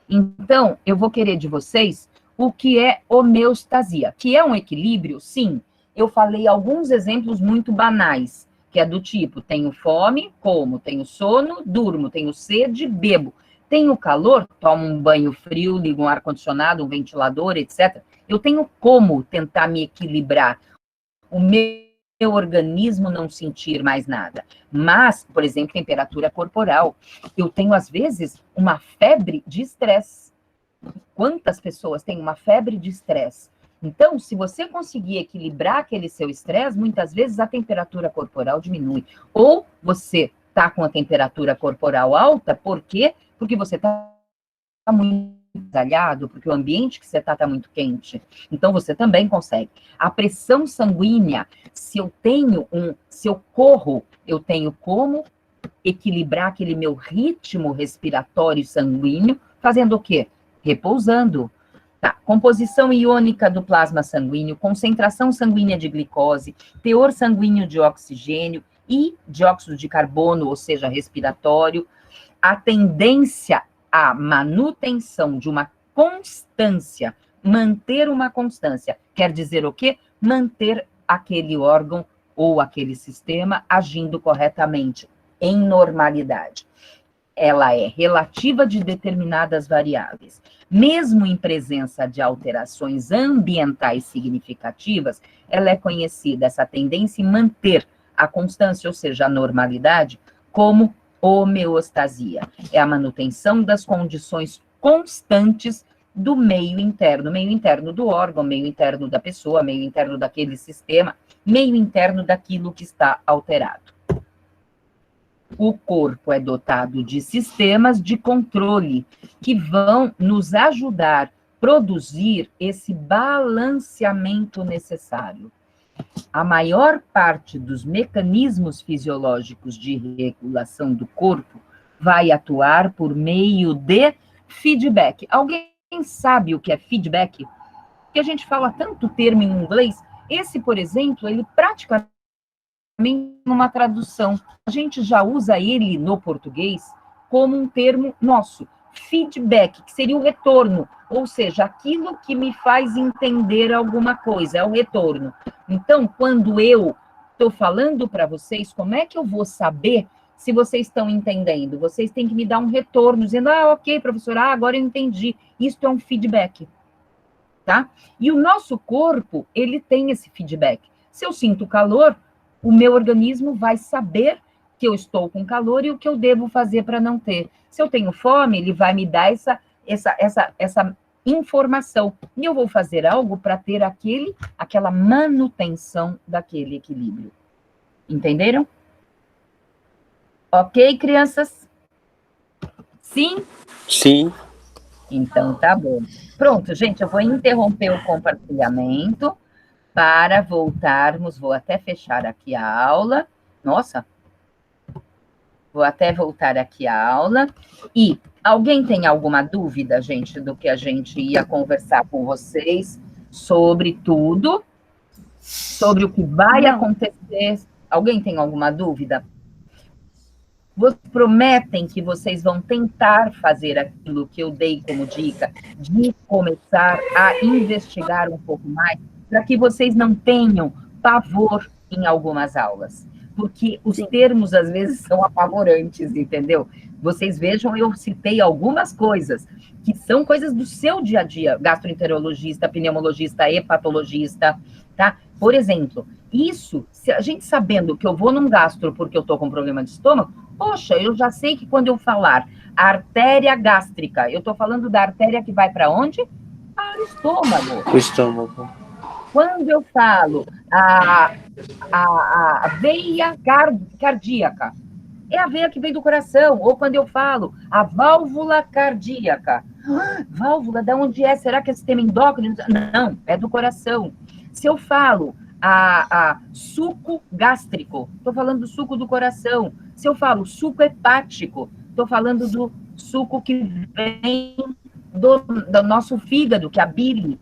Então, eu vou querer de vocês o que é homeostasia, que é um equilíbrio, sim. Eu falei alguns exemplos muito banais, que é do tipo, tenho fome, como, tenho sono, durmo, tenho sede, bebo. Tenho calor, tomo um banho frio, ligo um ar-condicionado, um ventilador, etc. Eu tenho como tentar me equilibrar. O meu organismo não sentir mais nada. Mas, por exemplo, temperatura corporal. Eu tenho, às vezes, uma febre de estresse. Quantas pessoas têm uma febre de estresse? Então, se você conseguir equilibrar aquele seu estresse, muitas vezes a temperatura corporal diminui. Ou você está com a temperatura corporal alta, por quê? Porque você está muito agasalhado, porque o ambiente que você está muito quente. Então, você também consegue. A pressão sanguínea, se eu corro, eu tenho como equilibrar aquele meu ritmo respiratório sanguíneo, fazendo o quê? Repousando. Tá. Composição iônica do plasma sanguíneo, concentração sanguínea de glicose, teor sanguíneo de oxigênio e dióxido de carbono, ou seja, respiratório, a tendência à manutenção de uma constância, manter uma constância, quer dizer o quê? Manter aquele órgão ou aquele sistema agindo corretamente, em normalidade. Ela é relativa de determinadas variáveis. Mesmo em presença de alterações ambientais significativas, ela é conhecida, essa tendência em manter a constância, ou seja, a normalidade, como homeostasia. É a manutenção das condições constantes do meio interno do órgão, meio interno da pessoa, meio interno daquele sistema, meio interno daquilo que está alterado. O corpo é dotado de sistemas de controle que vão nos ajudar a produzir esse balanceamento necessário. A maior parte dos mecanismos fisiológicos de regulação do corpo vai atuar por meio de feedback. Alguém sabe o que é feedback? Porque a gente fala tanto termo em inglês. Esse, por exemplo, ele praticamente numa tradução. A gente já usa ele no português como um termo nosso. Feedback, que seria o retorno, ou seja, aquilo que me faz entender alguma coisa, é o retorno. Então, quando eu estou falando para vocês, como é que eu vou saber se vocês estão entendendo? Vocês têm que me dar um retorno, dizendo, ok, professora, agora eu entendi. Isso é um feedback, tá? E o nosso corpo, ele tem esse feedback. Se eu sinto calor, o meu organismo vai saber que eu estou com calor e o que eu devo fazer para não ter. Se eu tenho fome, ele vai me dar essa informação. E eu vou fazer algo para ter aquela manutenção daquele equilíbrio. Entenderam? Ok, crianças? Sim? Sim. Então, tá bom. Pronto, gente, eu vou interromper o compartilhamento para voltarmos. Vou até fechar aqui a aula. Nossa! Vou até voltar aqui a aula. E alguém tem alguma dúvida, gente, do que a gente ia conversar com vocês sobre tudo? sobre o que vai Não. acontecer. Alguém tem alguma dúvida? Vocês prometem que vocês vão tentar fazer aquilo que eu dei como dica, de começar a investigar um pouco mais, para que vocês não tenham pavor em algumas aulas. Porque os termos, às vezes, são apavorantes, entendeu? Vocês vejam, eu citei algumas coisas, que são coisas do seu dia a dia, gastroenterologista, pneumologista, hepatologista, tá? Por exemplo, isso, se a gente sabendo que eu vou num gastro porque eu tô com problema de estômago, poxa, eu já sei que quando eu falar artéria gástrica, eu tô falando da artéria que vai para onde? Para o estômago. O estômago. Quando eu falo a veia cardíaca, é a veia que vem do coração. Ou quando eu falo a válvula cardíaca. Válvula, de onde é? Será que é sistema endócrino? Não, é do coração. Se eu falo a suco gástrico, estou falando do suco do coração. Se eu falo suco hepático, estou falando do suco que vem do nosso fígado, que é a bile,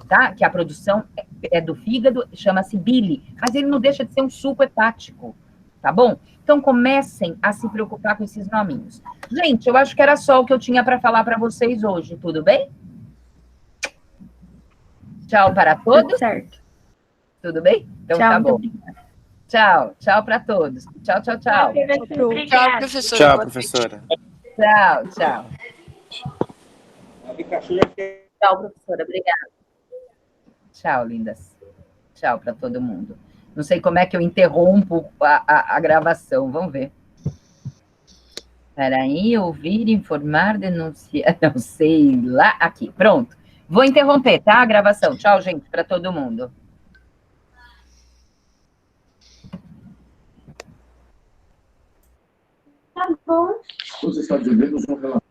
tá? Que a produção é do fígado, chama-se bile, mas ele não deixa de ser um suco hepático, tá bom? Então comecem a se preocupar com esses nominhos. Gente, eu acho que era só o que eu tinha para falar para vocês hoje, tudo bem? Tchau para todos. Tudo certo. Tudo bem? Então Tchau, tá bom. muito obrigada. Tchau, tchau para todos. Tchau, tchau, tchau. Tchau, Obrigada. professora. Tchau, professora. Tchau, tchau. Tchau, professora. Obrigada. Tchau, lindas. Tchau para todo mundo. Não sei como é que eu interrompo a gravação. Vamos ver. Peraí, ouvir, informar, denunciar. Não sei lá. Aqui, pronto. Vou interromper, tá? A gravação. Tchau, gente, para todo mundo. Tá bom. Os Estados Unidos vão relatar